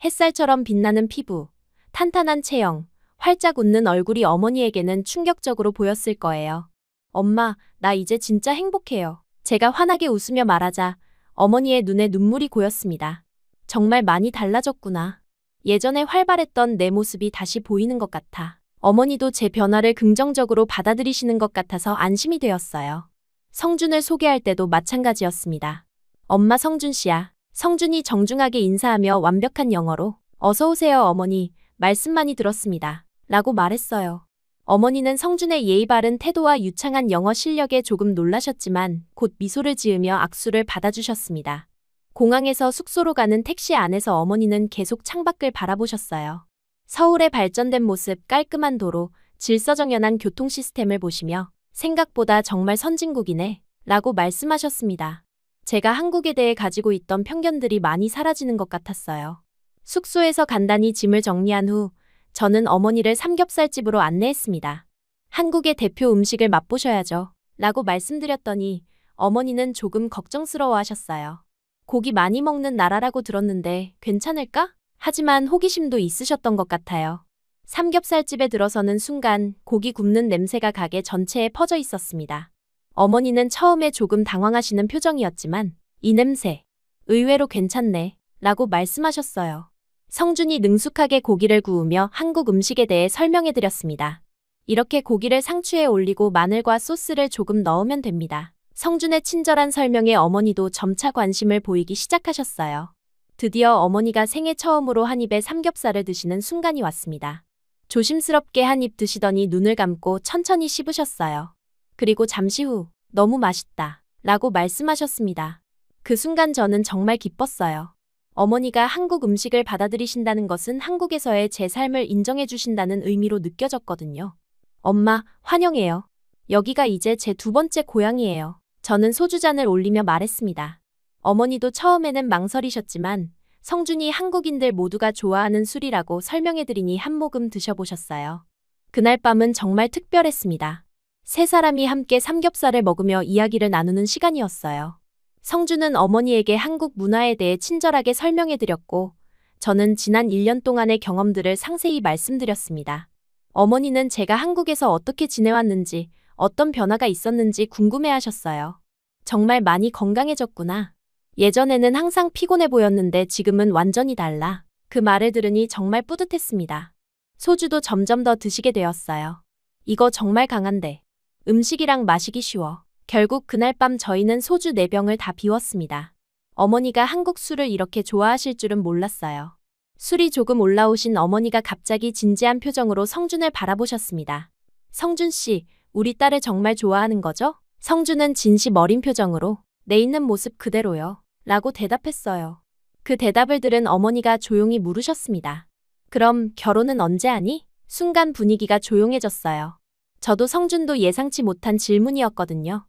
햇살처럼 빛나는 피부, 탄탄한 체형, 활짝 웃는 얼굴이 어머니에게는 충격적으로 보였을 거예요. 엄마, 나 이제 진짜 행복해요. 제가 환하게 웃으며 말하자 어머니의 눈에 눈물이 고였습니다. 정말 많이 달라졌구나. 예전에 활발했던 내 모습이 다시 보이는 것 같아. 어머니도 제 변화를 긍정적으로 받아들이시는 것 같아서 안심이 되었어요. 성준을 소개할 때도 마찬가지였습니다. 엄마 성준 씨야. 성준이 정중하게 인사하며 완벽한 영어로 어서 오세요 어머니, 말씀 많이 들었습니다. 라고 말했어요. 어머니는 성준의 예의 바른 태도와 유창한 영어 실력에 조금 놀라셨지만 곧 미소를 지으며 악수를 받아주셨습니다. 공항에서 숙소로 가는 택시 안에서 어머니는 계속 창밖을 바라보셨어요. 서울의 발전된 모습, 깔끔한 도로, 질서정연한 교통 시스템을 보시며 생각보다 정말 선진국이네 라고 말씀하셨습니다. 제가 한국에 대해 가지고 있던 편견들이 많이 사라지는 것 같았어요. 숙소에서 간단히 짐을 정리한 후 저는 어머니를 삼겹살집으로 안내했습니다. 한국의 대표 음식을 맛보셔야죠 라고 말씀드렸더니 어머니는 조금 걱정스러워 하셨어요. 고기 많이 먹는 나라라고 들었는데 괜찮을까? 하지만 호기심도 있으셨던 것 같아요. 삼겹살집에 들어서는 순간 고기 굽는 냄새가 가게 전체에 퍼져 있었습니다. 어머니는 처음에 조금 당황하시는 표정이었지만 이 냄새, 의외로 괜찮네 라고 말씀하셨어요. 성준이 능숙하게 고기를 구우며 한국 음식에 대해 설명해드렸습니다. 이렇게 고기를 상추에 올리고 마늘과 소스를 조금 넣으면 됩니다. 성준의 친절한 설명에 어머니도 점차 관심을 보이기 시작하셨어요. 드디어 어머니가 생애 처음으로 한 입에 삼겹살을 드시는 순간이 왔습니다. 조심스럽게 한 입 드시더니 눈을 감고 천천히 씹으셨어요. 그리고 잠시 후 너무 맛있다 라고 말씀하셨습니다. 그 순간 저는 정말 기뻤어요. 어머니가 한국 음식을 받아들이신다는 것은 한국에서의 제 삶을 인정해 주신다는 의미로 느껴졌거든요. 엄마, 환영해요. 여기가 이제 제 두 번째 고향이에요. 저는 소주잔을 올리며 말했습니다. 어머니도 처음에는 망설이셨지만 성준이 한국인들 모두가 좋아하는 술이라고 설명해드리니 한 모금 드셔보셨어요. 그날 밤은 정말 특별했습니다. 세 사람이 함께 삼겹살을 먹으며 이야기를 나누는 시간이었어요. 성준은 어머니에게 한국 문화에 대해 친절하게 설명해드렸고 저는 지난 1년 동안의 경험들을 상세히 말씀드렸습니다. 어머니는 제가 한국에서 어떻게 지내왔는지, 어떤 변화가 있었는지 궁금해하셨어요. 정말 많이 건강해졌구나. 예전에는 항상 피곤해 보였는데 지금은 완전히 달라. 그 말을 들으니 정말 뿌듯했습니다. 소주도 점점 더 드시게 되었어요. 이거 정말 강한데. 음식이랑 마시기 쉬워. 결국 그날 밤 저희는 소주 4병을 다 비웠습니다. 어머니가 한국 술을 이렇게 좋아하실 줄은 몰랐어요. 술이 조금 올라오신 어머니가 갑자기 진지한 표정으로 성준을 바라보셨습니다. 성준 씨, 우리 딸을 정말 좋아하는 거죠? 성준은 진심 어린 표정으로 내 있는 모습 그대로요 라고 대답했어요. 그 대답을 들은 어머니가 조용히 물으셨습니다. 그럼 결혼은 언제 하니? 순간 분위기가 조용해졌어요. 저도 성준도 예상치 못한 질문이었거든요.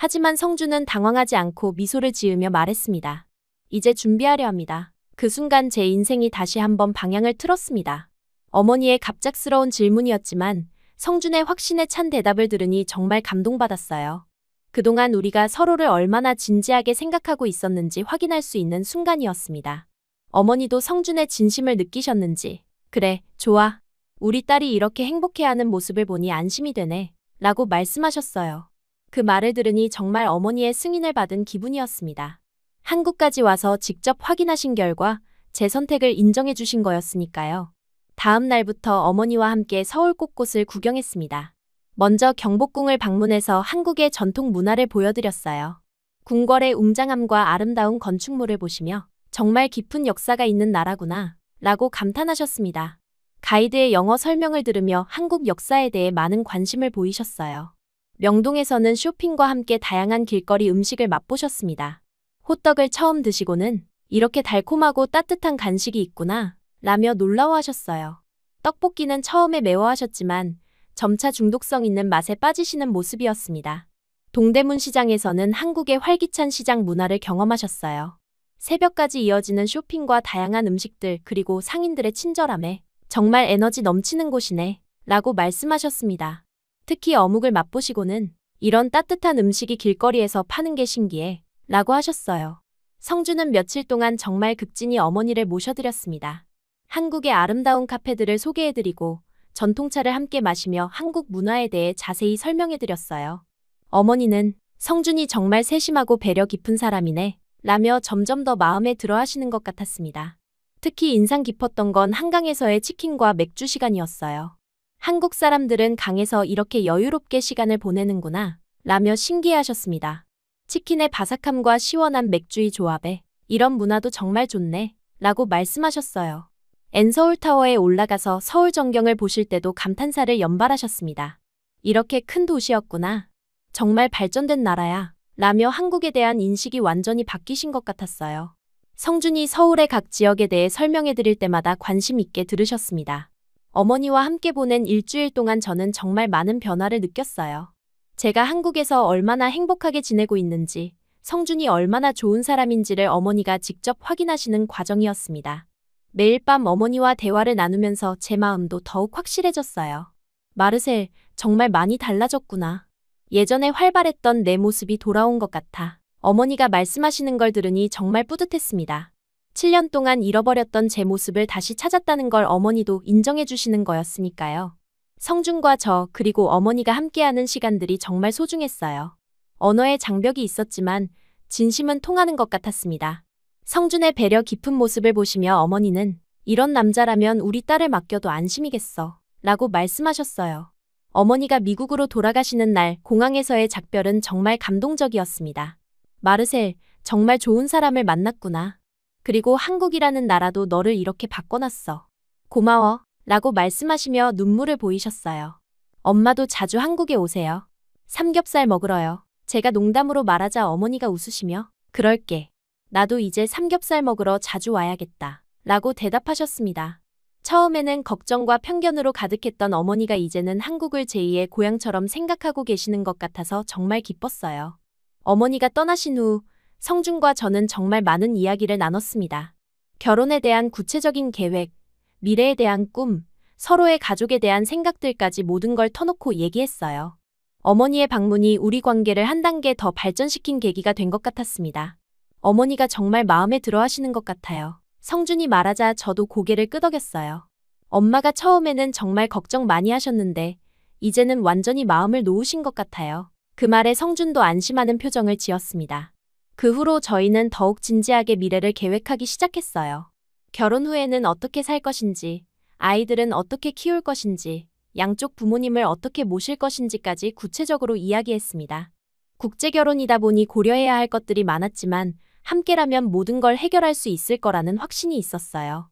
하지만 성주는 당황하지 않고 미소를 지으며 말했습니다. 이제 준비하려 합니다. 그 순간 제 인생이 다시 한번 방향을 틀었습니다. 어머니의 갑작스러운 질문이었지만 성준의 확신에 찬 대답을 들으니 정말 감동받았어요. 그동안 우리가 서로를 얼마나 진지하게 생각하고 있었는지 확인할 수 있는 순간이었습니다. 어머니도 성준의 진심을 느끼셨는지, 그래, 좋아. 우리 딸이 이렇게 행복해하는 모습을 보니 안심이 되네. 라고 말씀하셨어요. 그 말을 들으니 정말 어머니의 승인을 받은 기분이었습니다. 한국까지 와서 직접 확인하신 결과 제 선택을 인정해 주신 거였으니까요. 다음 날부터 어머니와 함께 서울 곳곳을 구경했습니다. 먼저 경복궁을 방문해서 한국의 전통 문화를 보여드렸어요. 궁궐의 웅장함과 아름다운 건축물을 보시며 정말 깊은 역사가 있는 나라구나 라고 감탄하셨습니다. 가이드의 영어 설명을 들으며 한국 역사에 대해 많은 관심을 보이셨어요. 명동에서는 쇼핑과 함께 다양한 길거리 음식을 맛보셨습니다. 호떡을 처음 드시고는 이렇게 달콤하고 따뜻한 간식이 있구나 라며 놀라워하셨어요. 떡볶이는 처음에 매워하셨지만 점차 중독성 있는 맛에 빠지시는 모습이었습니다. 동대문 시장에서는 한국의 활기찬 시장 문화를 경험하셨어요. 새벽까지 이어지는 쇼핑과 다양한 음식들 그리고 상인들의 친절함에 정말 에너지 넘치는 곳이네 라고 말씀하셨습니다. 특히 어묵을 맛보시고는 이런 따뜻한 음식이 길거리에서 파는 게 신기해 라고 하셨어요. 성주는 며칠 동안 정말 극진히 어머니를 모셔드렸습니다. 한국의 아름다운 카페들을 소개해드리고 전통차를 함께 마시며 한국 문화에 대해 자세히 설명해드렸어요. 어머니는 성준이 정말 세심하고 배려 깊은 사람이네 라며 점점 더 마음에 들어 하시는 것 같았습니다. 특히 인상 깊었던 건 한강에서의 치킨과 맥주 시간이었어요. 한국 사람들은 강에서 이렇게 여유롭게 시간을 보내는구나 라며 신기해하셨습니다. 치킨의 바삭함과 시원한 맥주의 조합에 이런 문화도 정말 좋네 라고 말씀하셨어요. N서울타워에 올라가서 서울 전경을 보실 때도 감탄사를 연발하셨습니다. 이렇게 큰 도시였구나. 정말 발전된 나라야 라며 한국에 대한 인식이 완전히 바뀌신 것 같았어요. 성준이 서울의 각 지역에 대해 설명해 드릴 때마다 관심 있게 들으셨습니다. 어머니와 함께 보낸 일주일 동안 저는 정말 많은 변화를 느꼈어요. 제가 한국에서 얼마나 행복하게 지내고 있는지, 성준이 얼마나 좋은 사람인지를 어머니가 직접 확인하시는 과정이었습니다. 매일 밤 어머니와 대화를 나누면서 제 마음도 더욱 확실해졌어요. 마르셀, 정말 많이 달라졌구나. 예전에 활발했던 내 모습이 돌아온 것 같아. 어머니가 말씀하시는 걸 들으니 정말 뿌듯했습니다. 7년 동안 잃어버렸던 제 모습을 다시 찾았다는 걸 어머니도 인정해 주시는 거였으니까요. 성준과 저 그리고 어머니가 함께하는 시간들이 정말 소중했어요. 언어의 장벽이 있었지만 진심은 통하는 것 같았습니다. 성준의 배려 깊은 모습을 보시며 어머니는 이런 남자라면 우리 딸을 맡겨도 안심이겠어 라고 말씀하셨어요. 어머니가 미국으로 돌아가시는 날 공항에서의 작별은 정말 감동적이었습니다. 마르셀, 정말 좋은 사람을 만났구나. 그리고 한국이라는 나라도 너를 이렇게 바꿔놨어. 고마워 라고 말씀하시며 눈물을 보이셨어요. 엄마도 자주 한국에 오세요. 삼겹살 먹으러요. 제가 농담으로 말하자 어머니가 웃으시며 그럴게. 나도 이제 삼겹살 먹으러 자주 와야겠다 라고 대답하셨습니다. 처음에는 걱정과 편견으로 가득했던 어머니가 이제는 한국을 제2의 고향처럼 생각하고 계시는 것 같아서 정말 기뻤어요. 어머니가 떠나신 후 성준과 저는 정말 많은 이야기를 나눴습니다. 결혼에 대한 구체적인 계획, 미래에 대한 꿈, 서로의 가족에 대한 생각들까지 모든 걸 터놓고 얘기했어요. 어머니의 방문이 우리 관계를 한 단계 더 발전시킨 계기가 된 것 같았습니다. 어머니가 정말 마음에 들어 하시는 것 같아요. 성준이 말하자 저도 고개를 끄덕였어요. 엄마가 처음에는 정말 걱정 많이 하셨는데 이제는 완전히 마음을 놓으신 것 같아요. 그 말에 성준도 안심하는 표정을 지었습니다. 그 후로 저희는 더욱 진지하게 미래를 계획하기 시작했어요. 결혼 후에는 어떻게 살 것인지, 아이들은 어떻게 키울 것인지, 양쪽 부모님을 어떻게 모실 것인지까지 구체적으로 이야기했습니다. 국제결혼이다 보니 고려해야 할 것들이 많았지만 함께라면 모든 걸 해결할 수 있을 거라는 확신이 있었어요.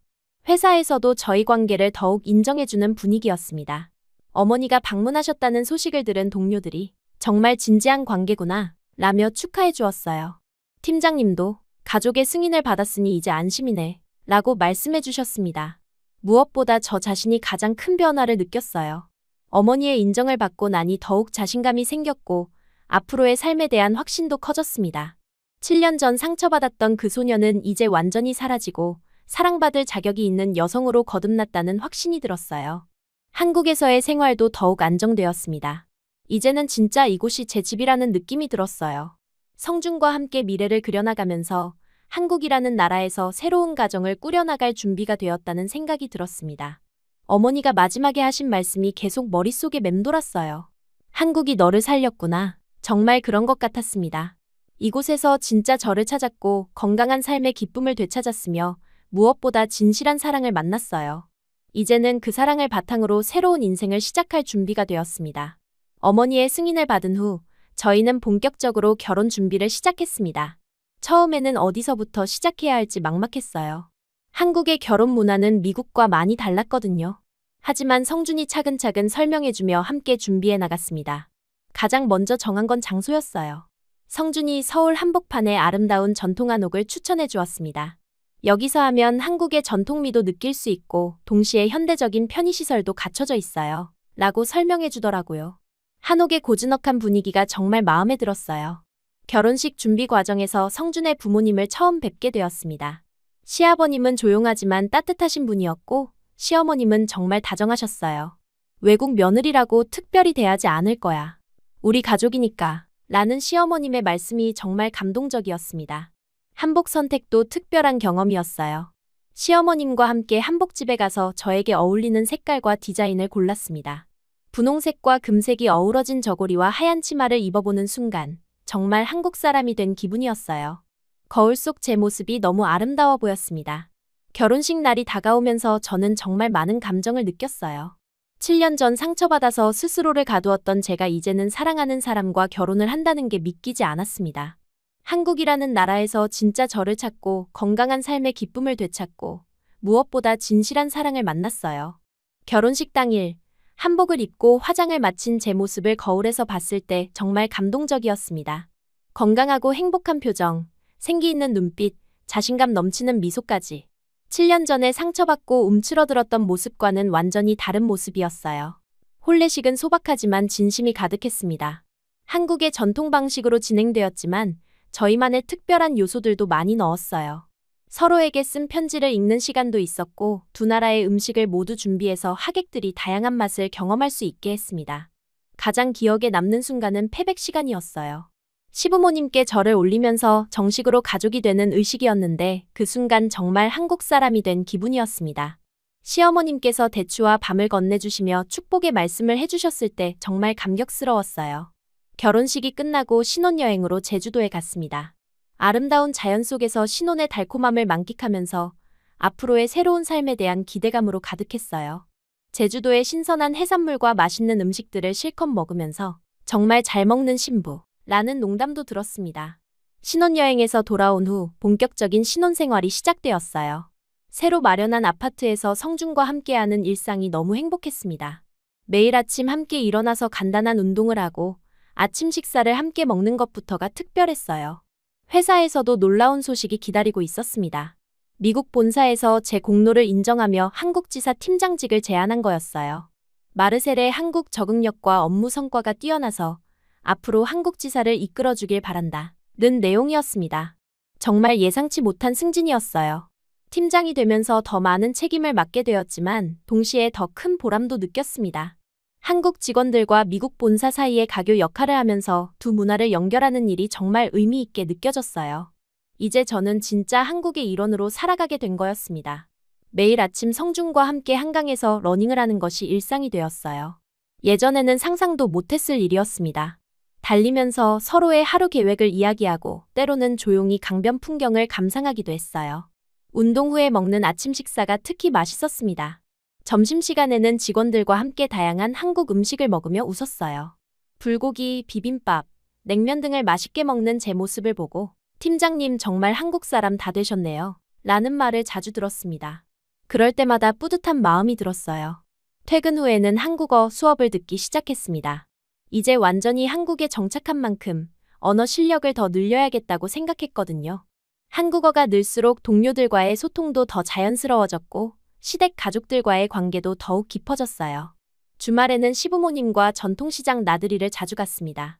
회사에서도 저희 관계를 더욱 인정해주는 분위기였습니다. 어머니가 방문하셨다는 소식을 들은 동료들이 정말 진지한 관계구나 라며 축하해 주었어요. 팀장님도 가족의 승인을 받았으니 이제 안심이네 라고 말씀해 주셨습니다. 무엇보다 저 자신이 가장 큰 변화를 느꼈어요. 어머니의 인정을 받고 나니 더욱 자신감이 생겼고 앞으로의 삶에 대한 확신도 커졌습니다. 7년 전 상처받았던 그 소녀는 이제 완전히 사라지고 사랑받을 자격이 있는 여성으로 거듭났다는 확신이 들었어요. 한국에서의 생활도 더욱 안정되었습니다. 이제는 진짜 이곳이 제 집이라는 느낌이 들었어요. 성준과 함께 미래를 그려나가면서 한국이라는 나라에서 새로운 가정을 꾸려나갈 준비가 되었다는 생각이 들었습니다. 어머니가 마지막에 하신 말씀이 계속 머릿속에 맴돌았어요. 한국이 너를 살렸구나. 정말 그런 것 같았습니다. 이곳에서 진짜 저를 찾았고 건강한 삶의 기쁨을 되찾았으며 무엇보다 진실한 사랑을 만났어요. 이제는 그 사랑을 바탕으로 새로운 인생을 시작할 준비가 되었습니다. 어머니의 승인을 받은 후 저희는 본격적으로 결혼 준비를 시작했습니다. 처음에는 어디서부터 시작해야 할지 막막했어요. 한국의 결혼 문화는 미국과 많이 달랐거든요. 하지만 성준이 차근차근 설명해주며 함께 준비해 나갔습니다. 가장 먼저 정한 건 장소였어요. 성준이 서울 한복판의 아름다운 전통 한옥을 추천해 주었습니다. 여기서 하면 한국의 전통미도 느낄 수 있고 동시에 현대적인 편의시설도 갖춰져 있어요. 라고 설명해 주더라고요. 한옥의 고즈넉한 분위기가 정말 마음에 들었어요. 결혼식 준비 과정에서 성준의 부모님을 처음 뵙게 되었습니다. 시아버님은 조용하지만 따뜻하신 분이었고 시어머님은 정말 다정하셨어요. 외국 며느리라고 특별히 대하지 않을 거야. 우리 가족이니까. 라는 시어머님의 말씀이 정말 감동적이었습니다. 한복 선택도 특별한 경험이었어요. 시어머님과 함께 한복집에 가서 저에게 어울리는 색깔과 디자인을 골랐습니다. 분홍색과 금색이 어우러진 저고리와 하얀 치마를 입어보는 순간 정말 한국 사람이 된 기분이었어요. 거울 속 제 모습이 너무 아름다워 보였습니다. 결혼식 날이 다가오면서 저는 정말 많은 감정을 느꼈어요. 7년 전 상처받아서 스스로를 가두었던 제가 이제는 사랑하는 사람과 결혼을 한다는 게 믿기지 않았습니다. 한국이라는 나라에서 진짜 저를 찾고 건강한 삶의 기쁨을 되찾고 무엇보다 진실한 사랑을 만났어요. 결혼식 당일 한복을 입고 화장을 마친 제 모습을 거울에서 봤을 때 정말 감동적이었습니다. 건강하고 행복한 표정, 생기 있는 눈빛, 자신감 넘치는 미소까지. 7년 전에 상처받고 움츠러들었던 모습과는 완전히 다른 모습이었어요. 혼례식은 소박하지만 진심이 가득했습니다. 한국의 전통 방식으로 진행되었지만 저희만의 특별한 요소들도 많이 넣었어요. 서로에게 쓴 편지를 읽는 시간도 있었고 두 나라의 음식을 모두 준비해서 하객들이 다양한 맛을 경험할 수 있게 했습니다. 가장 기억에 남는 순간은 패백 시간이었어요. 시부모님께 절을 올리면서 정식으로 가족이 되는 의식이었는데 그 순간 정말 한국 사람이 된 기분이었습니다. 시어머님께서 대추와 밤을 건네주시며 축복의 말씀을 해주셨을 때 정말 감격스러웠어요. 결혼식이 끝나고 신혼여행으로 제주도에 갔습니다. 아름다운 자연 속에서 신혼의 달콤함을 만끽하면서 앞으로의 새로운 삶에 대한 기대감으로 가득했어요. 제주도의 신선한 해산물과 맛있는 음식들을 실컷 먹으면서 정말 잘 먹는 신부 라는 농담도 들었습니다. 신혼여행에서 돌아온 후 본격적인 신혼생활이 시작되었어요. 새로 마련한 아파트에서 성준과 함께하는 일상이 너무 행복했습니다. 매일 아침 함께 일어나서 간단한 운동을 하고 아침 식사를 함께 먹는 것부터가 특별했어요. 회사에서도 놀라운 소식이 기다리고 있었습니다. 미국 본사에서 제 공로를 인정하며 한국지사 팀장직을 제안한 거였어요. 마르셀의 한국 적응력과 업무 성과가 뛰어나서 앞으로 한국지사를 이끌어주길 바란다. 는 내용이었습니다. 정말 예상치 못한 승진이었어요. 팀장이 되면서 더 많은 책임을 맡게 되었지만 동시에 더 큰 보람도 느꼈습니다. 한국 직원들과 미국 본사 사이의 가교 역할을 하면서 두 문화를 연결하는 일이 정말 의미 있게 느껴졌어요. 이제 저는 진짜 한국의 일원으로 살아가게 된 거였습니다. 매일 아침 성준과 함께 한강에서 러닝을 하는 것이 일상이 되었어요. 예전에는 상상도 못했을 일이었습니다. 달리면서 서로의 하루 계획을 이야기하고 때로는 조용히 강변 풍경을 감상하기도 했어요. 운동 후에 먹는 아침 식사가 특히 맛있었습니다. 점심시간에는 직원들과 함께 다양한 한국 음식을 먹으며 웃었어요. 불고기, 비빔밥, 냉면 등을 맛있게 먹는 제 모습을 보고 팀장님 정말 한국 사람 다 되셨네요. 라는 말을 자주 들었습니다. 그럴 때마다 뿌듯한 마음이 들었어요. 퇴근 후에는 한국어 수업을 듣기 시작했습니다. 이제 완전히 한국에 정착한 만큼 언어 실력을 더 늘려야겠다고 생각했거든요. 한국어가 늘수록 동료들과의 소통도 더 자연스러워졌고 시댁 가족들과의 관계도 더욱 깊어졌어요. 주말에는 시부모님과 전통시장 나들이를 자주 갔습니다.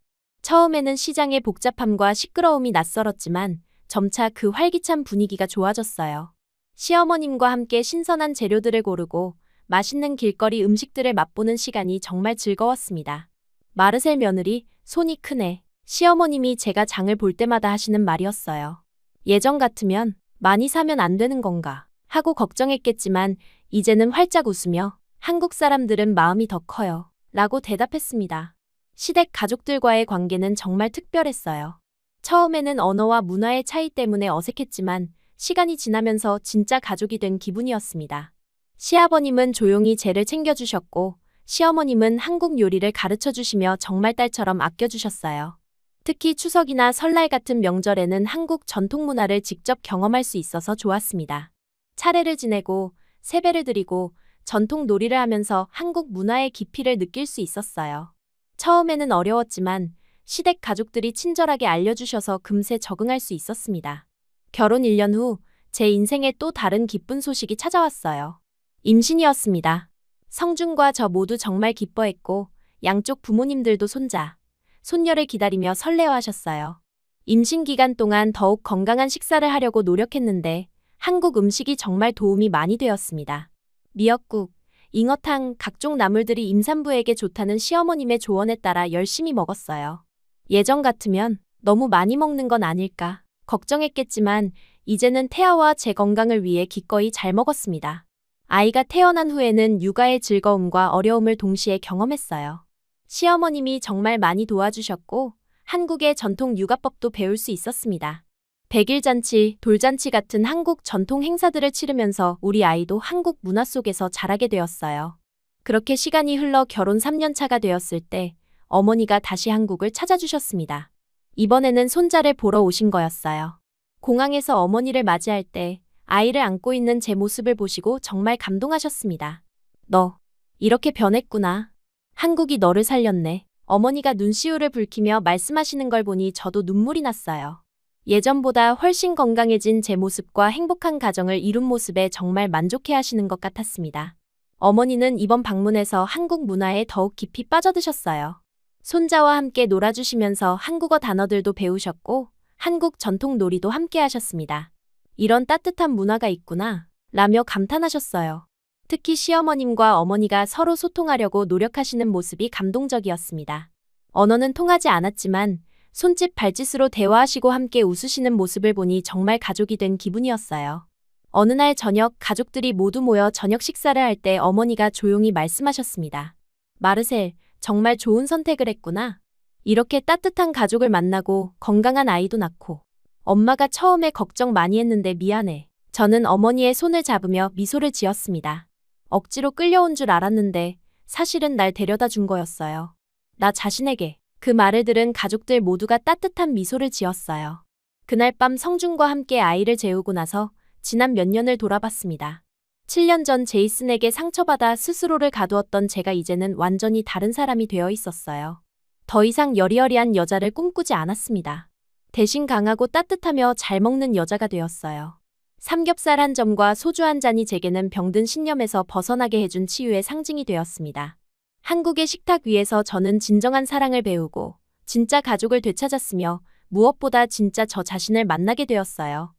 처음에는 시장의 복잡함과 시끄러움이 낯설었지만 점차 그 활기찬 분위기가 좋아졌어요. 시어머님과 함께 신선한 재료들을 고르고 맛있는 길거리 음식들을 맛보는 시간이 정말 즐거웠습니다. 마르셀 며느리, 손이 크네. 시어머님이 제가 장을 볼 때마다 하시는 말이었어요. 예전 같으면 많이 사면 안 되는 건가 하고 걱정했겠지만 이제는 활짝 웃으며 한국 사람들은 마음이 더 커요 라고 대답했습니다. 시댁 가족들과의 관계는 정말 특별했어요. 처음에는 언어와 문화의 차이 때문에 어색했지만 시간이 지나면서 진짜 가족이 된 기분이었습니다. 시아버님은 조용히 재를 챙겨주셨고 시어머님은 한국 요리를 가르쳐주시며 정말 딸처럼 아껴주셨어요. 특히 추석이나 설날 같은 명절에는 한국 전통 문화를 직접 경험할 수 있어서 좋았습니다. 차례를 지내고 세배를 드리고 전통 놀이를 하면서 한국 문화의 깊이를 느낄 수 있었어요. 처음에는 어려웠지만 시댁 가족들이 친절하게 알려주셔서 금세 적응할 수 있었습니다. 결혼 1년 후 제 인생에 또 다른 기쁜 소식이 찾아왔어요. 임신이었습니다. 성준과 저 모두 정말 기뻐했고 양쪽 부모님들도 손자, 손녀를 기다리며 설레어하셨어요. 임신 기간 동안 더욱 건강한 식사를 하려고 노력했는데 한국 음식이 정말 도움이 많이 되었습니다. 미역국, 잉어탕, 각종 나물들이 임산부에게 좋다는 시어머님의 조언에 따라 열심히 먹었어요. 예전 같으면 너무 많이 먹는 건 아닐까 걱정했겠지만 이제는 태아와 제 건강을 위해 기꺼이 잘 먹었습니다. 아이가 태어난 후에는 육아의 즐거움과 어려움을 동시에 경험했어요. 시어머님이 정말 많이 도와주셨고 한국의 전통 육아법도 배울 수 있었습니다. 백일잔치, 돌잔치 같은 한국 전통 행사들을 치르면서 우리 아이도 한국 문화 속에서 자라게 되었어요. 그렇게 시간이 흘러 결혼 3년 차가 되었을 때 어머니가 다시 한국을 찾아주셨습니다. 이번에는 손자를 보러 오신 거였어요. 공항에서 어머니를 맞이할 때 아이를 안고 있는 제 모습을 보시고 정말 감동하셨습니다. 너 이렇게 변했구나. 한국이 너를 살렸네. 어머니가 눈시울을 붉히며 말씀하시는 걸 보니 저도 눈물이 났어요. 예전보다 훨씬 건강해진 제 모습과 행복한 가정을 이룬 모습에 정말 만족해 하시는 것 같았습니다. 어머니는 이번 방문에서 한국 문화에 더욱 깊이 빠져드셨어요. 손자와 함께 놀아주시면서 한국어 단어들도 배우셨고 한국 전통 놀이도 함께 하셨습니다. 이런 따뜻한 문화가 있구나 라며 감탄하셨어요. 특히 시어머님과 어머니가 서로 소통하려고 노력하시는 모습이 감동적이었습니다. 언어는 통하지 않았지만 손짓 발짓으로 대화하시고 함께 웃으시는 모습을 보니 정말 가족이 된 기분이었어요. 어느 날 저녁 가족들이 모두 모여 저녁 식사를 할 때 어머니가 조용히 말씀하셨습니다. 마르셀, 정말 좋은 선택을 했구나. 이렇게 따뜻한 가족을 만나고 건강한 아이도 낳고. 엄마가 처음에 걱정 많이 했는데 미안해. 저는 어머니의 손을 잡으며 미소를 지었습니다. 억지로 끌려온 줄 알았는데 사실은 날 데려다 준 거였어요. 나 자신에게. 그 말을 들은 가족들 모두가 따뜻한 미소를 지었어요. 그날 밤 성준과 함께 아이를 재우고 나서 지난 몇 년을 돌아봤습니다. 7년 전 제이슨에게 상처받아 스스로를 가두었던 제가 이제는 완전히 다른 사람이 되어 있었어요. 더 이상 여리여리한 여자를 꿈꾸지 않았습니다. 대신 강하고 따뜻하며 잘 먹는 여자가 되었어요. 삼겹살 한 점과 소주 한 잔이 제게는 병든 신념에서 벗어나게 해준 치유의 상징이 되었습니다. 한국의 식탁 위에서 저는 진정한 사랑을 배우고 진짜 가족을 되찾았으며 무엇보다 진짜 저 자신을 만나게 되었어요.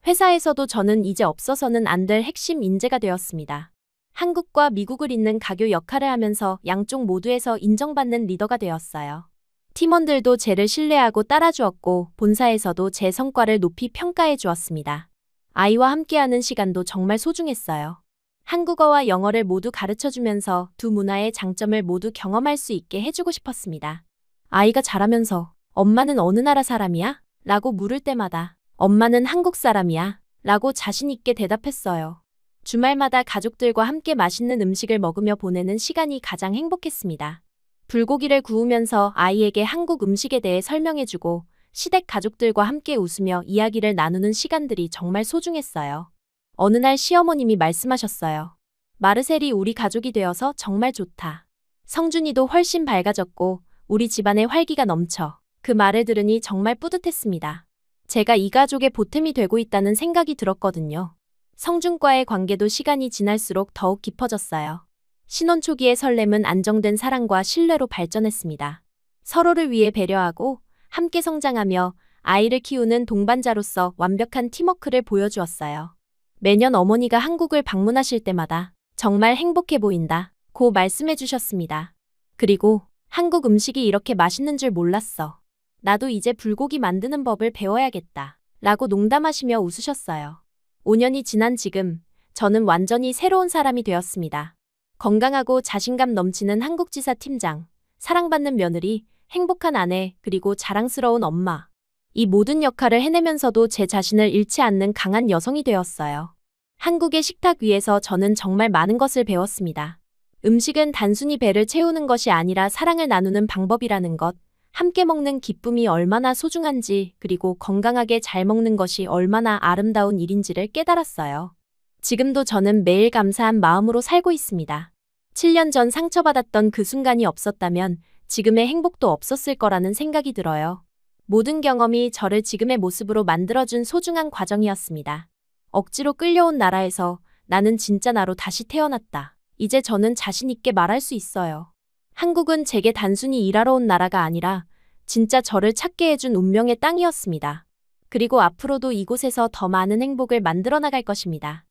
회사에서도 저는 이제 없어서는 안 될 핵심 인재가 되었습니다. 한국과 미국을 잇는 가교 역할을 하면서 양쪽 모두에서 인정받는 리더가 되었어요. 팀원들도 저를 신뢰하고 따라주었고 본사에서도 제 성과를 높이 평가해 주었습니다. 아이와 함께하는 시간도 정말 소중했어요. 한국어와 영어를 모두 가르쳐주면서 두 문화의 장점을 모두 경험할 수 있게 해주고 싶었습니다. 아이가 자라면서 엄마는 어느 나라 사람이야? 라고 물을 때마다 엄마는 한국 사람이야 라고 자신 있게 대답했어요. 주말마다 가족들과 함께 맛있는 음식을 먹으며 보내는 시간이 가장 행복했습니다. 불고기를 구우면서 아이에게 한국 음식에 대해 설명해주고 시댁 가족들과 함께 웃으며 이야기를 나누는 시간들이 정말 소중했어요. 어느 날 시어머님이 말씀하셨어요. 마르셀이 우리 가족이 되어서 정말 좋다. 성준이도 훨씬 밝아졌고 우리 집안에 활기가 넘쳐. 그 말을 들으니 정말 뿌듯했습니다. 제가 이 가족의 보탬이 되고 있다는 생각이 들었거든요. 성준과의 관계도 시간이 지날수록 더욱 깊어졌어요. 신혼 초기의 설렘은 안정된 사랑과 신뢰로 발전했습니다. 서로를 위해 배려하고 함께 성장하며 아이를 키우는 동반자로서 완벽한 팀워크를 보여주었어요. 매년 어머니가 한국을 방문하실 때마다 정말 행복해 보인다 고 말씀해 주셨습니다. 그리고 한국 음식이 이렇게 맛있는 줄 몰랐어. 나도 이제 불고기 만드는 법을 배워야겠다 라고 농담하시며 웃으셨어요. 5년이 지난 지금 저는 완전히 새로운 사람이 되었습니다. 건강하고 자신감 넘치는 한국지사 팀장, 사랑받는 며느리, 행복한 아내, 그리고 자랑스러운 엄마. 이 모든 역할을 해내면서도 제 자신을 잃지 않는 강한 여성이 되었어요. 한국의 식탁 위에서 저는 정말 많은 것을 배웠습니다. 음식은 단순히 배를 채우는 것이 아니라 사랑을 나누는 방법이라는 것, 함께 먹는 기쁨이 얼마나 소중한지, 그리고 건강하게 잘 먹는 것이 얼마나 아름다운 일인지를 깨달았어요. 지금도 저는 매일 감사한 마음으로 살고 있습니다. 7년 전 상처받았던 그 순간이 없었다면 지금의 행복도 없었을 거라는 생각이 들어요. 모든 경험이 저를 지금의 모습으로 만들어준 소중한 과정이었습니다. 억지로 끌려온 나라에서 나는 진짜 나로 다시 태어났다. 이제 저는 자신 있게 말할 수 있어요. 한국은 제게 단순히 일하러 온 나라가 아니라 진짜 저를 찾게 해준 운명의 땅이었습니다. 그리고 앞으로도 이곳에서 더 많은 행복을 만들어 나갈 것입니다.